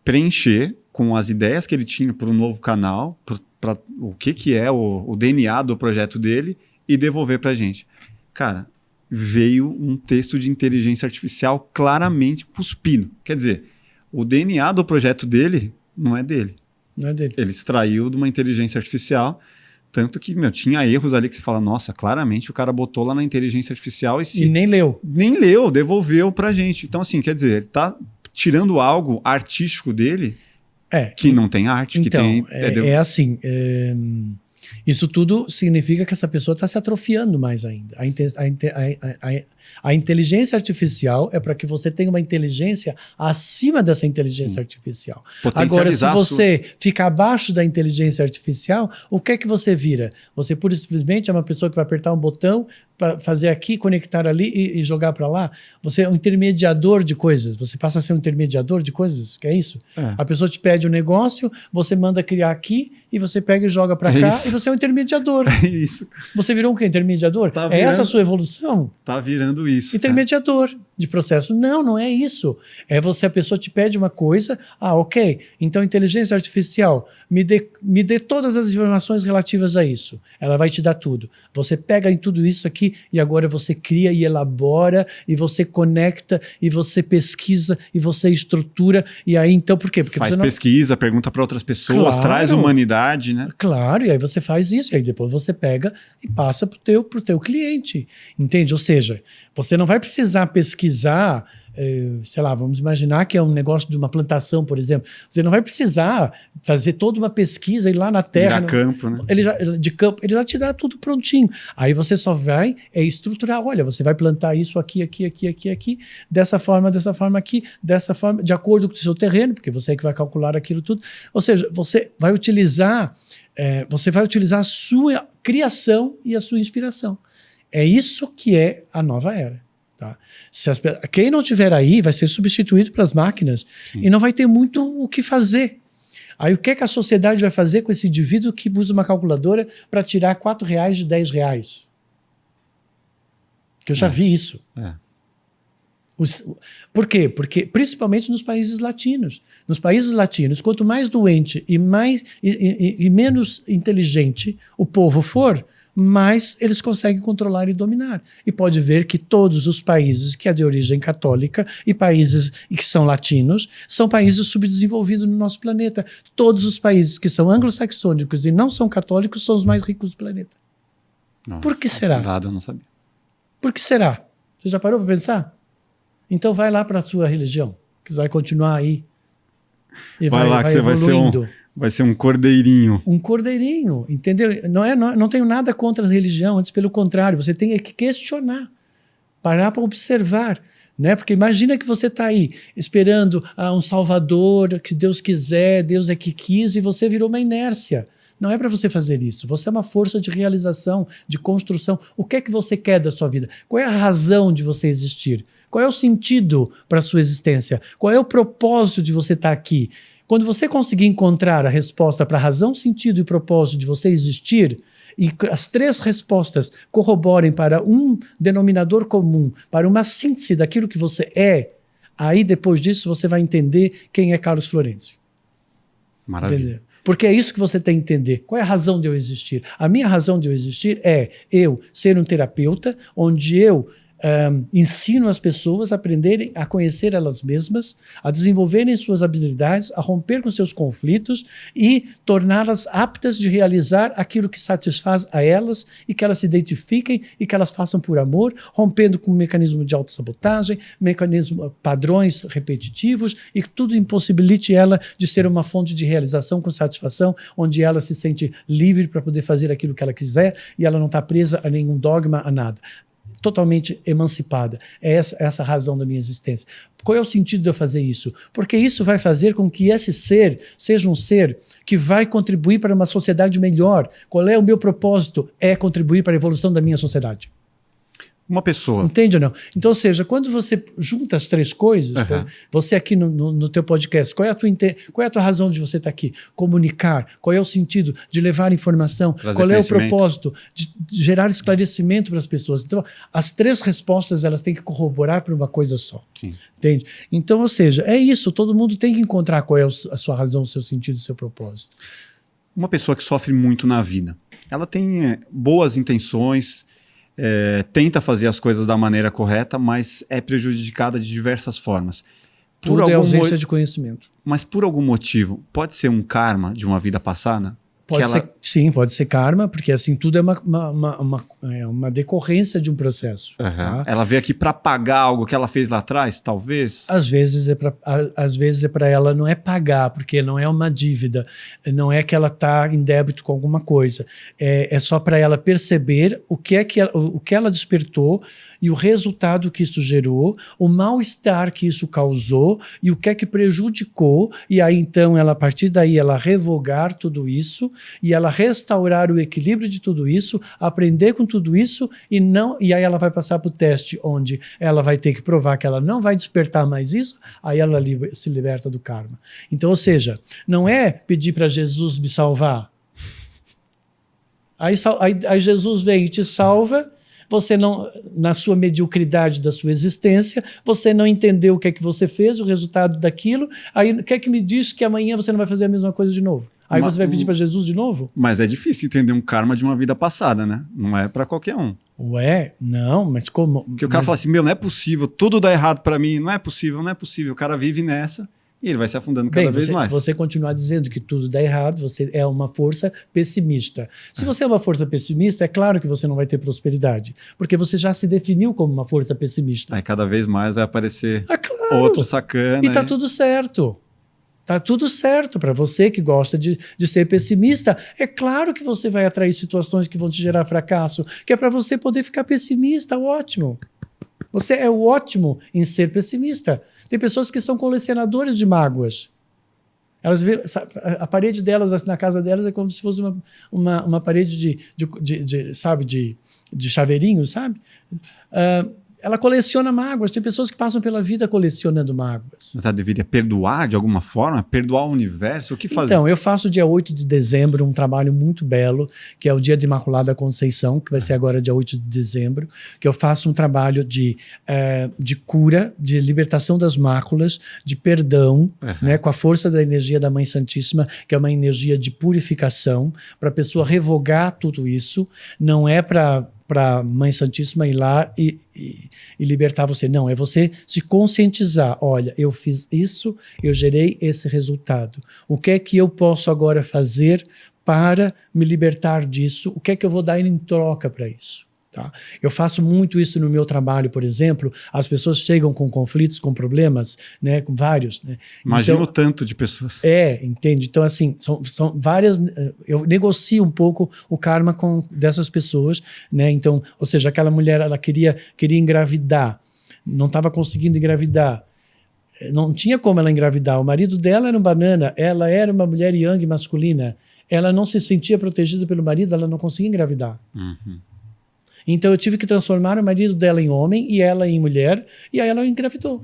preencher com as ideias que ele tinha para um novo canal, para o que é o DNA do projeto dele, e devolver pra gente. Cara, veio um texto de inteligência artificial claramente cuspido. Quer dizer, o DNA do projeto dele não é dele. Não é dele. Ele extraiu de uma inteligência artificial, tanto que, tinha erros ali que você fala, nossa, claramente o cara botou lá na inteligência artificial e nem leu. Nem leu, devolveu pra gente. Então, assim, quer dizer, ele tá tirando algo artístico dele que não tem arte, então, que tem... assim... Isso tudo significa que essa pessoa está se atrofiando mais ainda. A inteligência artificial é para que você tenha uma inteligência acima dessa inteligência artificial. Agora, se você ficar abaixo da inteligência artificial, o que é que você vira? Você pura e simplesmente é uma pessoa que vai apertar um botão, fazer aqui, conectar ali e jogar para lá. Você é um intermediador de coisas. Você passa a ser um intermediador de coisas, que é isso? A pessoa te pede um negócio, você manda criar aqui e você pega e joga para cá isso. e você é um intermediador. É isso. Você virou um quê? Intermediador? É essa a sua evolução? Tá virando isso. Intermediador de processo. Não é isso. É a pessoa te pede uma coisa, ok, então inteligência artificial, me dê todas as informações relativas a isso. Ela vai te dar tudo. Você pega em tudo isso aqui e agora você cria e elabora e você conecta e você pesquisa e você estrutura e aí então por quê? Porque faz você não... pesquisa, pergunta para outras pessoas, traz humanidade, né? Claro, e aí você faz isso, e aí depois você pega e passa pro teu cliente, entende? Ou seja, você não vai precisar pesquisar, sei lá, vamos imaginar que é um negócio de uma plantação, por exemplo. Você não vai precisar fazer toda uma pesquisa e ir lá na terra. Campo, né? Ele já te dá tudo prontinho. Aí você só vai estruturar. Olha, você vai plantar isso aqui, dessa forma aqui, dessa forma, de acordo com o seu terreno, porque você é que vai calcular aquilo tudo. Ou seja, você vai utilizar a sua criação e a sua inspiração. É isso que é a nova era. Tá? Quem não tiver aí vai ser substituído pelas máquinas. Sim. E não vai ter muito o que fazer. Aí o que é que a sociedade vai fazer com esse indivíduo que usa uma calculadora para tirar R$4 de R$10? Que eu já vi isso. Por quê? Porque, principalmente nos países latinos. Nos países latinos, quanto mais doente e menos inteligente o povo for, mais eles conseguem controlar e dominar. E pode ver que todos os países que é de origem católica e países que são latinos são países subdesenvolvidos no nosso planeta. Todos os países que são anglo-saxônicos e não são católicos são os mais ricos do planeta. Nossa, por que será? Dado, eu não sabia. Por que será? Você já parou para pensar? Então vai lá para a sua religião, que vai continuar aí. E vai lá que você evoluindo. Vai ser um cordeirinho. Um cordeirinho, entendeu? Não tenho nada contra a religião, antes pelo contrário, você tem que questionar, parar para observar, né? Porque imagina que você está aí esperando um salvador, que Deus quiser, Deus é que quis, e você virou uma inércia. Não é para você fazer isso. Você é uma força de realização, de construção. O que é que você quer da sua vida? Qual é a razão de você existir? Qual é o sentido para a sua existência? Qual é o propósito de você estar aqui? Quando você conseguir encontrar a resposta para a razão, sentido e propósito de você existir, e as três respostas corroborem para um denominador comum, para uma síntese daquilo que você é, aí depois disso você vai entender quem é Carlos Florencio. Maravilha. Entendeu? Porque é isso que você tem que entender. Qual é a razão de eu existir? A minha razão de eu existir é eu ser um terapeuta, onde eu ensino as pessoas a aprenderem a conhecer elas mesmas, a desenvolverem suas habilidades, a romper com seus conflitos e torná-las aptas de realizar aquilo que satisfaz a elas e que elas se identifiquem e que elas façam por amor, rompendo com o mecanismo de autossabotagem, padrões repetitivos e que tudo impossibilite ela de ser uma fonte de realização com satisfação, onde ela se sente livre para poder fazer aquilo que ela quiser e ela não está presa a nenhum dogma, a nada. Totalmente emancipada. É essa a razão da minha existência. Qual é o sentido de eu fazer isso? Porque isso vai fazer com que esse ser seja um ser que vai contribuir para uma sociedade melhor. Qual é o meu propósito? É contribuir para a evolução da minha sociedade. Uma pessoa. Entende ou não? Então, ou seja, quando você junta as três coisas, você aqui no teu podcast, qual é a tua razão de você estar aqui? Comunicar. Qual é o sentido de levar informação? Qual é o propósito de gerar esclarecimento para as pessoas? Então, as três respostas, elas têm que corroborar para uma coisa só. Sim. Entende? Então, ou seja, é isso. Todo mundo tem que encontrar qual é a sua razão, o seu sentido, o seu propósito. Uma pessoa que sofre muito na vida, ela tem boas intenções, tenta fazer as coisas da maneira correta, mas é prejudicada de diversas formas. Tudo é ausência de conhecimento. Mas por algum motivo, pode ser um karma de uma vida passada? Sim, pode ser karma, porque assim tudo é uma decorrência de um processo. Tá? Ela veio aqui para pagar algo que ela fez lá atrás, talvez? Às vezes é para ela não é pagar, porque não é uma dívida, não é que ela está em débito com alguma coisa. É só para ela perceber o que ela despertou e o resultado que isso gerou, o mal-estar que isso causou e o que é que prejudicou, e aí então ela, a partir daí ela revogar tudo isso e ela restaurar o equilíbrio de tudo isso, aprender com tudo isso e aí ela vai passar para o teste onde ela vai ter que provar que ela não vai despertar mais isso, aí ela se liberta do karma. Então, ou seja, não é pedir para Jesus me salvar. Aí Jesus vem e te salva, você não, na sua mediocridade da sua existência, você não entendeu o que é que você fez, o resultado daquilo, aí quer que me diz que amanhã você não vai fazer a mesma coisa de novo? Aí você vai pedir para Jesus de novo? Mas é difícil entender um karma de uma vida passada, né? Não é para qualquer um. Ué, não, mas como? Porque o cara fala assim, meu, não é possível, tudo dá errado para mim, não é possível, não é possível. O cara vive nessa e ele vai se afundando cada vez mais. Se você continuar dizendo que tudo dá errado, você é uma força pessimista. Se você é uma força pessimista, é claro que você não vai ter prosperidade, porque você já se definiu como uma força pessimista. Aí cada vez mais vai aparecer claro. outro sacana. E tá tudo certo. Tá tudo certo para você que gosta de ser pessimista. É claro que você vai atrair situações que vão te gerar fracasso, que é para você poder ficar pessimista, ótimo. Você é ótimo em ser pessimista. Tem pessoas que são colecionadores de mágoas. Elas vê, a parede delas, na casa delas, é como se fosse uma parede de chaveirinho, sabe? Ela coleciona mágoas. Tem pessoas que passam pela vida colecionando mágoas. Mas ela deveria perdoar de alguma forma? Perdoar o universo? O que fazer? Então, eu faço dia 8 de dezembro um trabalho muito belo, que é o Dia de Imaculada Conceição, que vai ser agora dia 8 de dezembro, que eu faço um trabalho de cura, de libertação das máculas, de perdão, né, com a força da energia da Mãe Santíssima, que é uma energia de purificação, para a pessoa revogar tudo isso. Não é para a Mãe Santíssima ir lá e libertar você. Não, é você se conscientizar. Olha, eu fiz isso, eu gerei esse resultado. O que é que eu posso agora fazer para me libertar disso? O que é que eu vou dar em troca para isso? Tá? Eu faço muito isso no meu trabalho, por exemplo. As pessoas chegam com conflitos, com problemas, né, com vários. Né? Imagino então, tanto de pessoas. Entende? Então, assim, são várias. Eu negocio um pouco o karma dessas pessoas, né? Então, ou seja, aquela mulher, ela queria engravidar, não estava conseguindo engravidar. Não tinha como ela engravidar. O marido dela era um banana, ela era uma mulher yang masculina. Ela não se sentia protegida pelo marido, ela não conseguia engravidar. Uhum. Então eu tive que transformar o marido dela em homem e ela em mulher, e aí ela engravidou.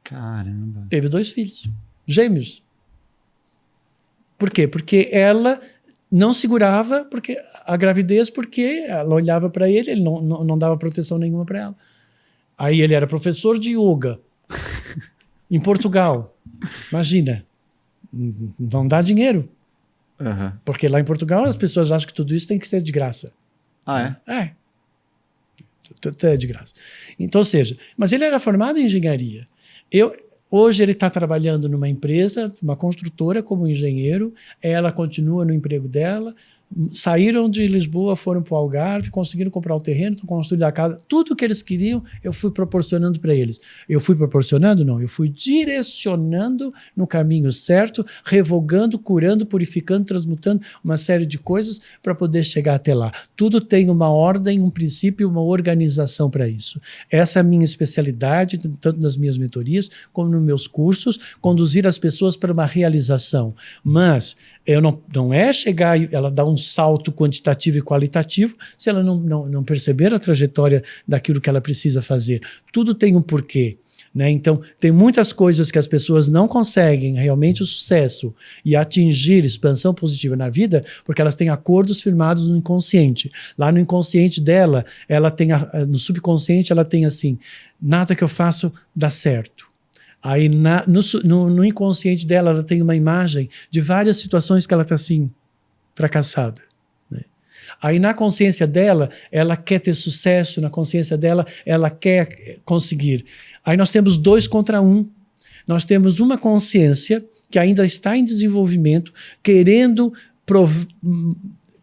Caramba. Teve 2 filhos, gêmeos. Por quê? Porque ela não segurava a gravidez, porque ela olhava para ele não dava proteção nenhuma para ela. Aí ele era professor de yoga em Portugal. Imagina, vão dar dinheiro. Uhum. Porque lá em Portugal as pessoas acham que tudo isso tem que ser de graça. Ah, é? Tudo é de graça. Então, ou seja, mas ele era formado em engenharia. Hoje ele está trabalhando numa empresa, uma construtora como engenheiro, ela continua no emprego dela, saíram de Lisboa, foram para o Algarve, conseguiram comprar o terreno, estão construindo a casa. Tudo que eles queriam, eu fui proporcionando para eles. Eu fui proporcionando? Não. Eu fui direcionando no caminho certo, revogando, curando, purificando, transmutando uma série de coisas para poder chegar até lá. Tudo tem uma ordem, um princípio, uma organização para isso. Essa é a minha especialidade, tanto nas minhas mentorias como nos meus cursos, conduzir as pessoas para uma realização. Mas eu não é chegar e ela dar um salto quantitativo e qualitativo se ela não perceber a trajetória daquilo que ela precisa fazer. Tudo tem um porquê. Né? Então, tem muitas coisas que as pessoas não conseguem realmente o sucesso e atingir expansão positiva na vida porque elas têm acordos firmados no inconsciente. Lá no inconsciente dela, ela tem no subconsciente, ela tem assim, nada que eu faço dá certo. Aí no inconsciente dela, ela tem uma imagem de várias situações que ela está assim, fracassada. Né? Aí na consciência dela, ela quer ter sucesso, na consciência dela, ela quer conseguir. Aí nós temos 2 contra 1. Nós temos uma consciência que ainda está em desenvolvimento, querendo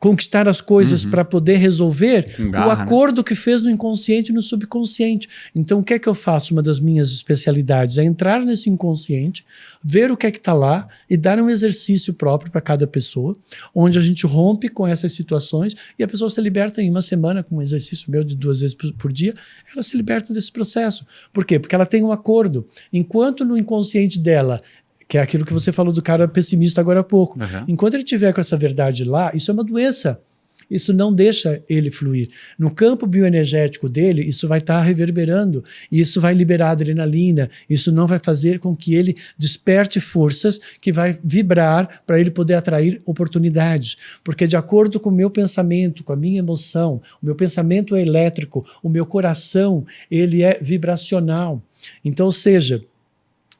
conquistar as coisas para poder resolver Com garra, o acordo que fez no inconsciente e no subconsciente. Então, o que é que eu faço? Uma das minhas especialidades é entrar nesse inconsciente, ver o que é que está lá e dar um exercício próprio para cada pessoa, onde a gente rompe com essas situações e a pessoa se liberta em uma semana com um exercício meu de 2 vezes por dia, ela se liberta desse processo. Por quê? Porque ela tem um acordo. Enquanto no inconsciente dela, que é aquilo que você falou do cara pessimista agora há pouco. Enquanto ele tiver com essa verdade lá, isso é uma doença. Isso não deixa ele fluir. No campo bioenergético dele, isso vai estar reverberando, e isso vai liberar adrenalina, isso não vai fazer com que ele desperte forças que vai vibrar para ele poder atrair oportunidades. Porque de acordo com o meu pensamento, com a minha emoção, o meu pensamento é elétrico, o meu coração, ele é vibracional. Então, ou seja,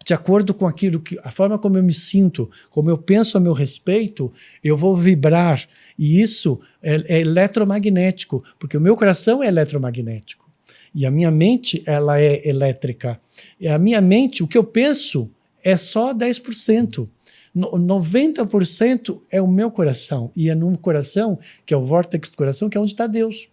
de acordo com aquilo que a forma como eu me sinto, como eu penso a meu respeito, eu vou vibrar. E isso é eletromagnético, porque o meu coração é eletromagnético. E a minha mente, ela é elétrica. E a minha mente, o que eu penso, é só 10%. 90% é o meu coração. E é no coração, que é o vórtex do coração, que é onde está Deus.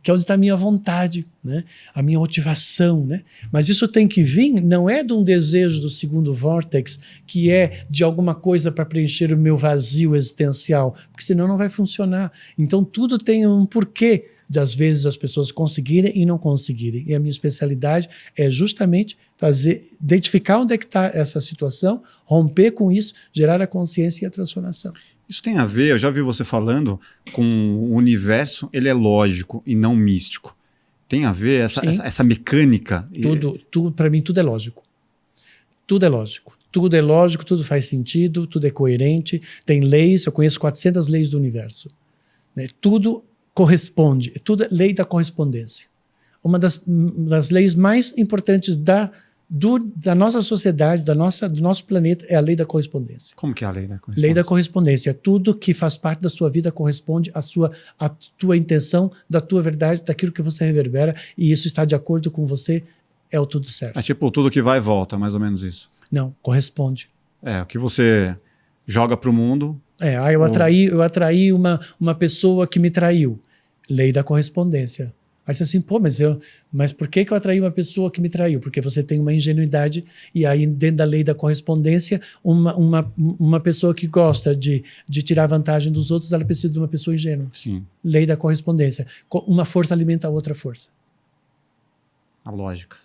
Que é onde está a minha vontade, né? A minha motivação. Né? Mas isso tem que vir, não é de um desejo do segundo vórtex, que é de alguma coisa para preencher o meu vazio existencial, porque senão não vai funcionar. Então tudo tem um porquê de às vezes as pessoas conseguirem e não conseguirem. E a minha especialidade é justamente identificar onde é que está essa situação, romper com isso, gerar a consciência e a transformação. Isso tem a ver, eu já vi você falando, com o universo, ele é lógico e não místico. Tem a ver essa mecânica? Tudo, para mim, tudo é lógico. Tudo é lógico. Tudo é lógico, tudo faz sentido, tudo é coerente, tem leis, eu conheço 400 leis do universo. Né? Tudo corresponde, tudo é lei da correspondência. Uma das leis mais importantes da nossa sociedade, do nosso planeta, é a lei da correspondência. Como que é a lei da correspondência? Lei da correspondência. Tudo que faz parte da sua vida corresponde à tua intenção, da tua verdade, daquilo que você reverbera, e isso está de acordo com você, é o tudo certo. É tipo tudo que vai e volta, mais ou menos isso. Não, corresponde. É, o que você joga para o mundo... Eu atraí uma pessoa que me traiu. Lei da correspondência. Aí você assim, mas por que eu atraí uma pessoa que me traiu? Porque você tem uma ingenuidade, e aí dentro da lei da correspondência, uma pessoa que gosta de tirar vantagem dos outros, ela precisa de uma pessoa ingênua. Sim. Lei da correspondência. Uma força alimenta a outra força. A lógica.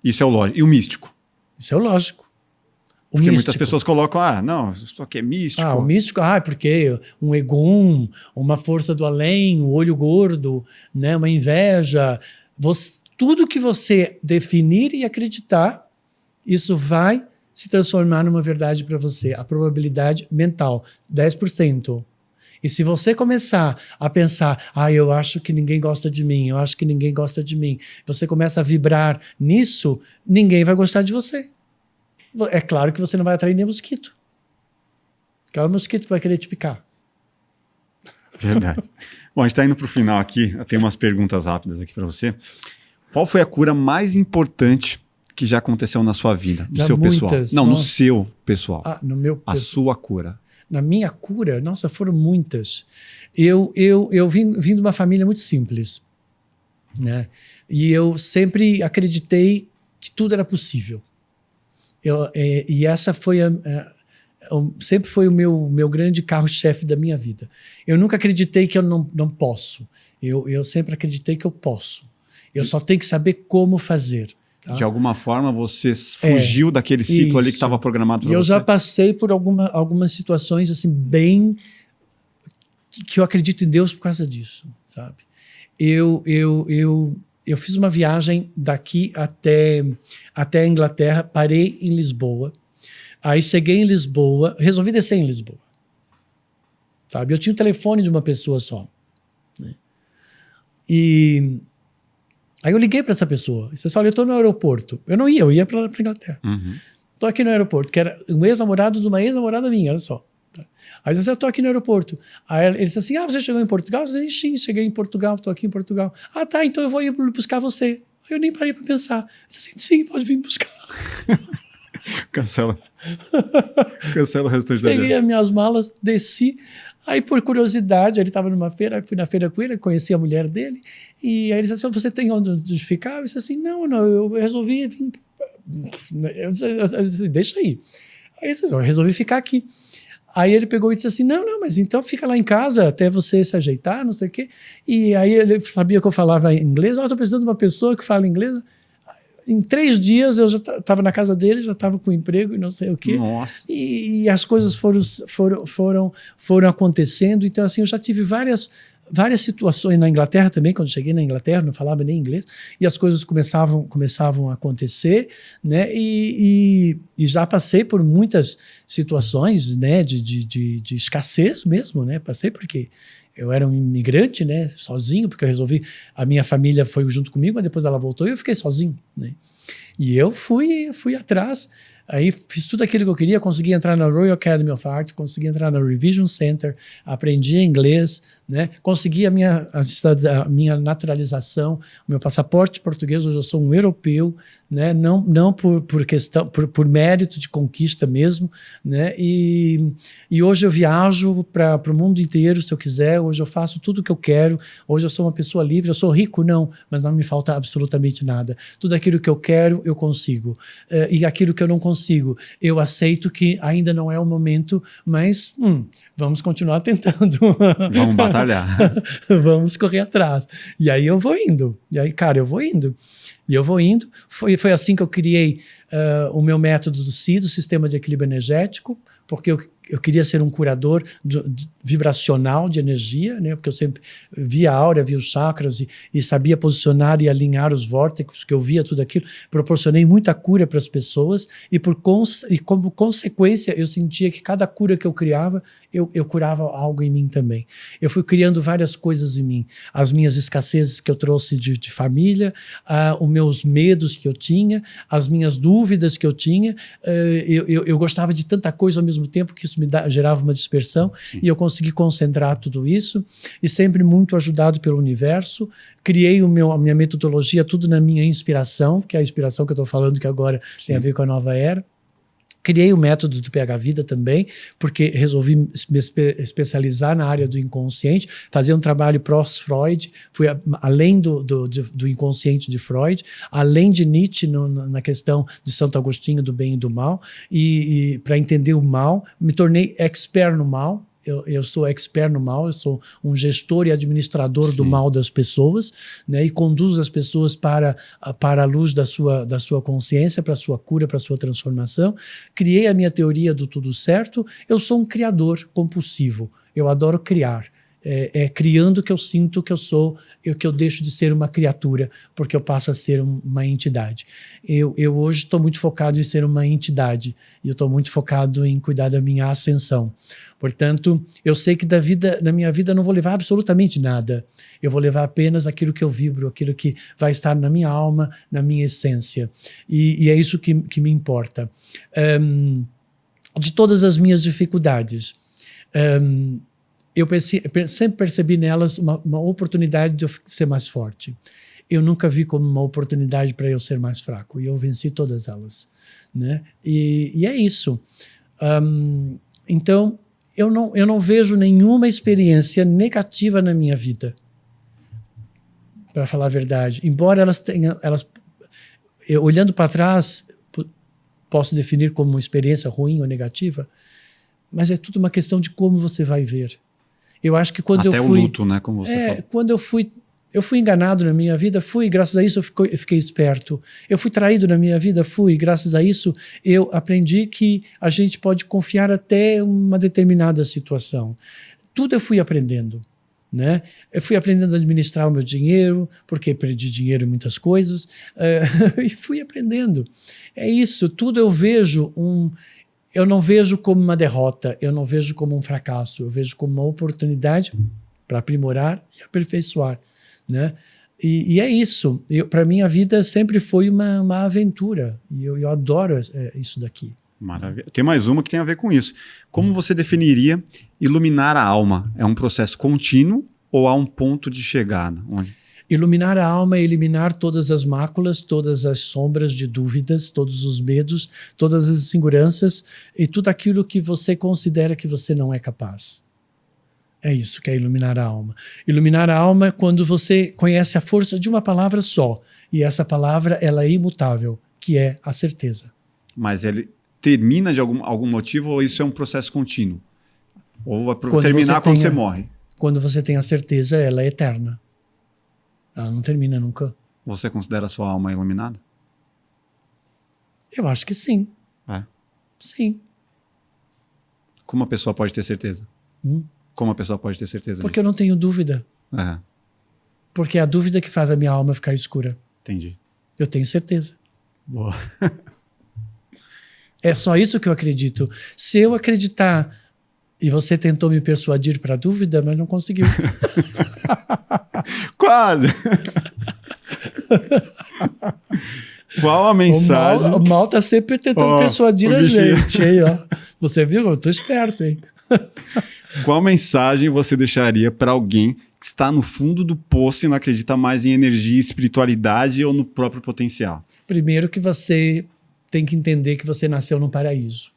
Isso é o lógico. E o místico? Isso é o lógico. Porque muitas pessoas colocam, não, isso aqui é místico. O místico, porque um Egum, uma força do além, um olho gordo, né, uma inveja. Tudo que você definir e acreditar, isso vai se transformar numa verdade para você. A probabilidade mental, 10%. E se você começar a pensar, eu acho que ninguém gosta de mim, eu acho que ninguém gosta de mim, você começa a vibrar nisso, ninguém vai gostar de você. É claro que você não vai atrair nem mosquito. Que é o mosquito que vai querer te picar. Verdade. Bom, a gente está indo para o final aqui. Eu tenho umas perguntas rápidas aqui para você. Qual foi a cura mais importante que já aconteceu na sua vida? No seu pessoal? Não, no seu pessoal. No meu pessoal. A sua cura. Na minha cura? Nossa, foram muitas. Eu vim de uma família muito simples. Né? E eu sempre acreditei que tudo era possível. E essa foi sempre foi o meu grande carro-chefe da minha vida. Eu nunca acreditei que eu não posso. Eu sempre acreditei que eu posso. Eu só tenho que saber como fazer. Tá? De alguma forma você fugiu daquele ciclo ali que estava programado para você? Eu já passei por algumas situações assim, bem... que eu acredito em Deus por causa disso, sabe? Eu fiz uma viagem daqui até a Inglaterra, parei em Lisboa, aí cheguei em Lisboa, resolvi descer em Lisboa, sabe? Eu tinha o telefone de uma pessoa só, né? E aí eu liguei para essa pessoa, e disse, olha, eu estou no aeroporto. Eu ia para a Inglaterra. Estou aqui no aeroporto, que era um ex-namorado de uma ex-namorada minha, olha só. Aí eu disse, eu estou aqui no aeroporto. Aí ele disse assim, você chegou em Portugal? Eu disse, sim, cheguei em Portugal, estou aqui em Portugal. Tá, então eu vou ir buscar você. Aí eu nem parei para pensar. Eu disse assim, sim, pode vir buscar. Cancela o restante da vida. Peguei as minhas malas, desci, Aí, por curiosidade, ele estava numa feira, fui na feira com ele, conheci a mulher dele, e aí ele disse assim, você tem onde ficar? Eu disse assim, não, eu resolvi vir, eu disse, deixa aí. Aí eu resolvi ficar aqui. Aí ele pegou e disse assim, não, mas então fica lá em casa até você se ajeitar, não sei o quê. E aí ele sabia que eu falava inglês, estou precisando de uma pessoa que fala inglês. Em 3 dias eu já estava na casa dele, já estava com emprego e não sei o quê. Nossa. E as coisas foram acontecendo. Então, assim, eu já tive várias situações na Inglaterra também. Quando cheguei na Inglaterra, não falava nem inglês. E as coisas começavam a acontecer, né? E já passei por muitas situações, né? De escassez mesmo, né? Passei porque eu era um imigrante, né, sozinho, porque eu resolvi, a minha família foi junto comigo, mas depois ela voltou e eu fiquei sozinho, né? E eu fui atrás, aí fiz tudo aquilo que eu queria, consegui entrar na Royal Academy of Art, consegui entrar na Revision Center, aprendi inglês, né? Consegui a minha naturalização, o meu passaporte português, hoje eu sou um europeu, né? Não por questão, por mérito de conquista mesmo, né? E hoje eu viajo para o mundo inteiro, se eu quiser, hoje eu faço tudo o que eu quero, hoje eu sou uma pessoa livre, eu sou rico, não, mas não me falta absolutamente nada. Tudo aquilo que eu quero, eu consigo. E aquilo que eu não consigo, eu aceito que ainda não é o momento, mas vamos continuar tentando. Vamos batalhar. Vamos correr atrás. E aí eu vou indo. E aí, cara, eu vou indo. E eu vou indo. Foi assim que eu criei o meu método do SI, do Sistema de Equilíbrio Energético, porque eu queria ser um curador vibracional de energia, né? Porque eu sempre via a áurea, via os chakras e sabia posicionar e alinhar os vórtices, que eu via tudo aquilo. Proporcionei muita cura para as pessoas e como consequência eu sentia que cada cura que eu criava, eu curava algo em mim também. Eu fui criando várias coisas em mim. As minhas escassezes que eu trouxe de família, os meus medos que eu tinha, as minhas dúvidas que eu tinha. Eu gostava de tanta coisa ao mesmo tempo que isso me gerava uma dispersão. Sim. E eu consegui concentrar tudo isso e sempre muito ajudado pelo universo. Criei a minha metodologia tudo na minha inspiração, que é a inspiração que eu estou falando que agora Sim. tem a ver com a nova era. Criei o método do PH Vida também, porque resolvi me especializar na área do inconsciente, fazer um trabalho pós-Freud, fui além do inconsciente de Freud, além de Nietzsche na questão de Santo Agostinho, do bem e do mal, e para entender o mal, me tornei expert no mal. Eu sou expert no mal, eu sou um gestor e administrador Sim. do mal das pessoas, né, e conduzo as pessoas para a luz da sua consciência, para a sua cura, para a sua transformação. Criei a minha teoria do tudo certo. Eu sou um criador compulsivo, eu adoro criar. É criando que eu sinto que eu sou, que eu deixo de ser uma criatura, porque eu passo a ser uma entidade. Eu hoje estou muito focado em ser uma entidade, e eu estou muito focado em cuidar da minha ascensão. Portanto, eu sei que na minha vida eu não vou levar absolutamente nada. Eu vou levar apenas aquilo que eu vibro, aquilo que vai estar na minha alma, na minha essência. E é isso que me importa. De todas as minhas dificuldades, eu sempre percebi nelas uma oportunidade de eu ser mais forte. Eu nunca vi como uma oportunidade para eu ser mais fraco. E eu venci todas elas, né? E é isso. Então, eu não vejo nenhuma experiência negativa na minha vida, para falar a verdade. Embora eu, olhando para trás, posso definir como uma experiência ruim ou negativa, mas é tudo uma questão de como você vai ver. Eu acho que quando Até eu fui... o luto, né, como você falou. Quando eu fui enganado na minha vida, graças a isso eu fiquei esperto. Eu fui traído na minha vida, graças a isso eu aprendi que a gente pode confiar até uma determinada situação. Tudo eu fui aprendendo, né? Eu fui aprendendo a administrar o meu dinheiro, porque perdi dinheiro em muitas coisas, e fui aprendendo. É isso, tudo eu vejo eu não vejo como uma derrota, eu não vejo como um fracasso, eu vejo como uma oportunidade para aprimorar e aperfeiçoar, né? E é isso. Para mim, a vida sempre foi uma aventura, e eu adoro isso daqui. Maravilha. Tem mais uma que tem a ver com isso. Como você definiria iluminar a alma? É um processo contínuo ou há um ponto de chegada? Onde? Iluminar a alma é eliminar todas as máculas, todas as sombras de dúvidas, todos os medos, todas as inseguranças e tudo aquilo que você considera que você não é capaz. É isso que é iluminar a alma. Iluminar a alma é quando você conhece a força de uma palavra só. E essa palavra, ela é imutável, que é a certeza. Mas ele termina de algum motivo ou isso é um processo contínuo? Ou vai terminar quando você morre? Quando você tem a certeza, ela é eterna. Ela não termina nunca. Você considera a sua alma iluminada? Eu acho que sim. É. Sim. Como a pessoa pode ter certeza? Como a pessoa pode ter certeza Porque eu não tenho dúvida. É. Porque é a dúvida que faz a minha alma ficar escura. Entendi. Eu tenho certeza. Boa. É só isso que eu acredito. Se eu acreditar e você tentou me persuadir para a dúvida, mas não conseguiu. Quase! Qual a mensagem? O mal tá sempre tentando persuadir a gente, hein, ó. Você viu? Eu tô esperto, hein? Qual mensagem você deixaria para alguém que está no fundo do poço e não acredita mais em energia, espiritualidade ou no próprio potencial? Primeiro que você tem que entender que você nasceu num paraíso.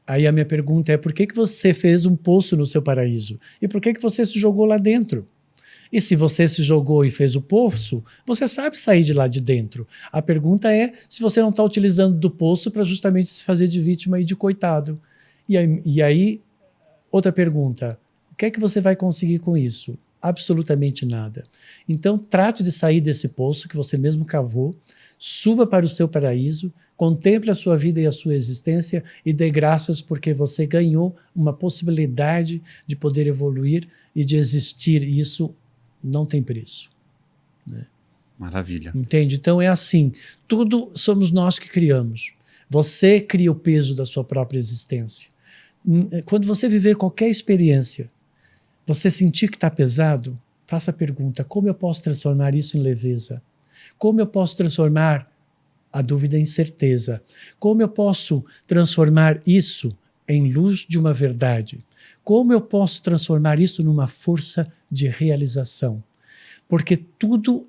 Aí a minha pergunta é, por que você fez um poço no seu paraíso? E por que você se jogou lá dentro? E se você se jogou e fez o poço, você sabe sair de lá de dentro. A pergunta é se você não está utilizando do poço para justamente se fazer de vítima e de coitado. E aí, outra pergunta, o que é que você vai conseguir com isso? Absolutamente nada. Então, trate de sair desse poço que você mesmo cavou, suba para o seu paraíso, contemple a sua vida e a sua existência e dê graças porque você ganhou uma possibilidade de poder evoluir e de existir. E isso não tem preço. Né? Maravilha. Entende? Então é assim, tudo somos nós que criamos. Você cria o peso da sua própria existência. Quando você viver qualquer experiência, você sentir que está pesado, faça a pergunta, como eu posso transformar isso em leveza? Como eu posso transformar a dúvida em certeza? Como eu posso transformar isso em luz de uma verdade? Como eu posso transformar isso numa força de realização? Porque tudo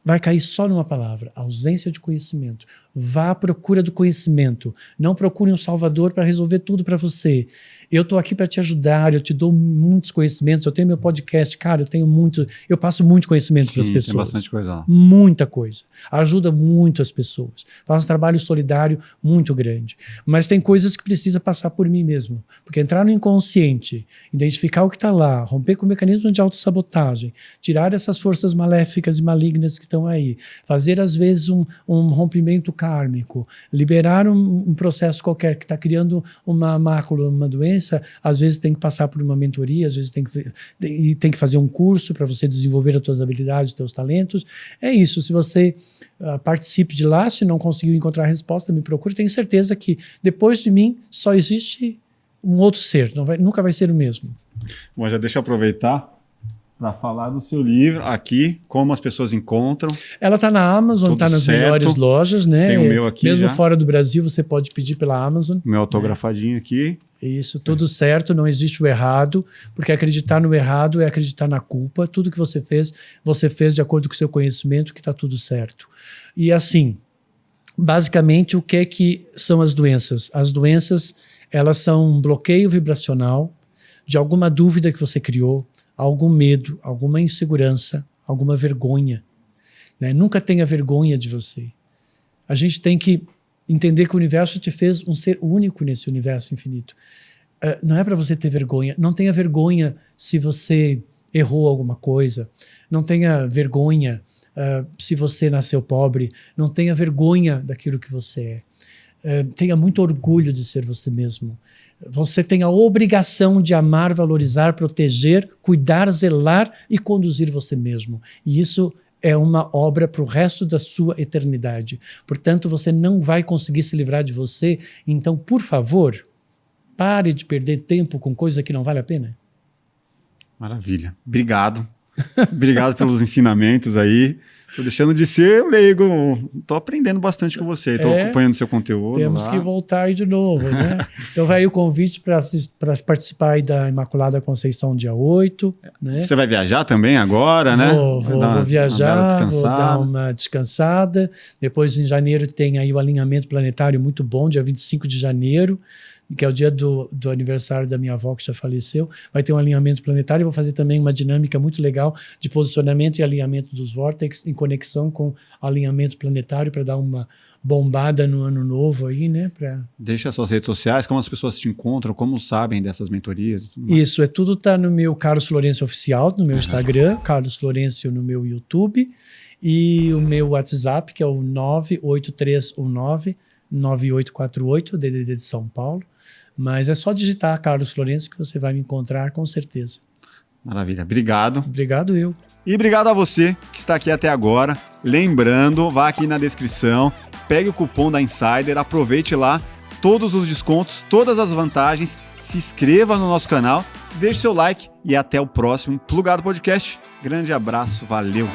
vai cair só numa palavra, ausência de conhecimento. Vá à procura do conhecimento. Não procure um salvador para resolver tudo para você. Eu estou aqui para te ajudar, eu te dou muitos conhecimentos, eu tenho meu podcast, cara, eu passo muito conhecimento para as pessoas. Tem bastante coisa lá. Muita coisa. Ajuda muito as pessoas. Faz um trabalho solidário muito grande. Mas tem coisas que precisa passar por mim mesmo. Porque entrar no inconsciente, identificar o que está lá, romper com o mecanismo de autossabotagem, tirar essas forças maléficas e malignas que estão aí, fazer às vezes um rompimento kármico, liberar um processo qualquer que está criando uma mácula, uma doença, às vezes tem que passar por uma mentoria, às vezes tem que fazer um curso para você desenvolver as suas habilidades, os seus talentos. É isso, se você participe de lá, se não conseguiu encontrar a resposta, me procure, tenho certeza que depois de mim só existe um outro ser, nunca vai ser o mesmo. Bom, já deixa eu aproveitar para falar do seu livro aqui, como as pessoas encontram. Ela está na Amazon, está nas melhores lojas, né? Tem o meu aqui mesmo já. Fora do Brasil, você pode pedir pela Amazon. Meu autografadinho aqui. Isso, tudo certo, não existe o errado, porque acreditar no errado é acreditar na culpa. Tudo que você fez de acordo com o seu conhecimento, que está tudo certo. E assim, basicamente, o que é que são as doenças? As doenças, elas são um bloqueio vibracional de alguma dúvida que você criou, algum medo, alguma insegurança, alguma vergonha. Né? Nunca tenha vergonha de você. A gente tem que entender que o universo te fez um ser único nesse universo infinito. Não é para você ter vergonha. Não tenha vergonha se você errou alguma coisa. Não tenha vergonha se você nasceu pobre. Não tenha vergonha daquilo que você é. Tenha muito orgulho de ser você mesmo. Você tem a obrigação de amar, valorizar, proteger, cuidar, zelar e conduzir você mesmo. E isso é uma obra para o resto da sua eternidade. Portanto, você não vai conseguir se livrar de você. Então, por favor, pare de perder tempo com coisa que não vale a pena. Maravilha. Obrigado. Obrigado pelos ensinamentos aí. Tô deixando de ser leigo. Tô aprendendo bastante com você. Tô acompanhando seu conteúdo. Temos que voltar aí de novo, né? Então vai aí o convite para participar aí da Imaculada Conceição dia 8. Né? Você vai viajar também agora, né? Vou viajar, vou dar uma descansada. Depois em janeiro tem aí o alinhamento planetário muito bom, dia 25 de janeiro. que é o dia do aniversário da minha avó, que já faleceu. Vai ter um alinhamento planetário. Vou fazer também uma dinâmica muito legal de posicionamento e alinhamento dos vórtices em conexão com alinhamento planetário para dar uma bombada no ano novo aí, né? Deixa as suas redes sociais, como as pessoas te encontram, como sabem dessas mentorias. Isso, tudo tá no meu Carlos Florencio Oficial, no meu Instagram, Carlos Florencio no meu YouTube, e o meu WhatsApp, que é o 98319-9848, DDD de São Paulo. Mas é só digitar Carlos Florencio que você vai me encontrar com certeza. Maravilha, obrigado. Obrigado eu. E obrigado a você que está aqui até agora. Lembrando, vá aqui na descrição, pegue o cupom da Insider, aproveite lá todos os descontos, todas as vantagens, se inscreva no nosso canal, deixe seu like e até o próximo Plugado Podcast. Grande abraço, valeu!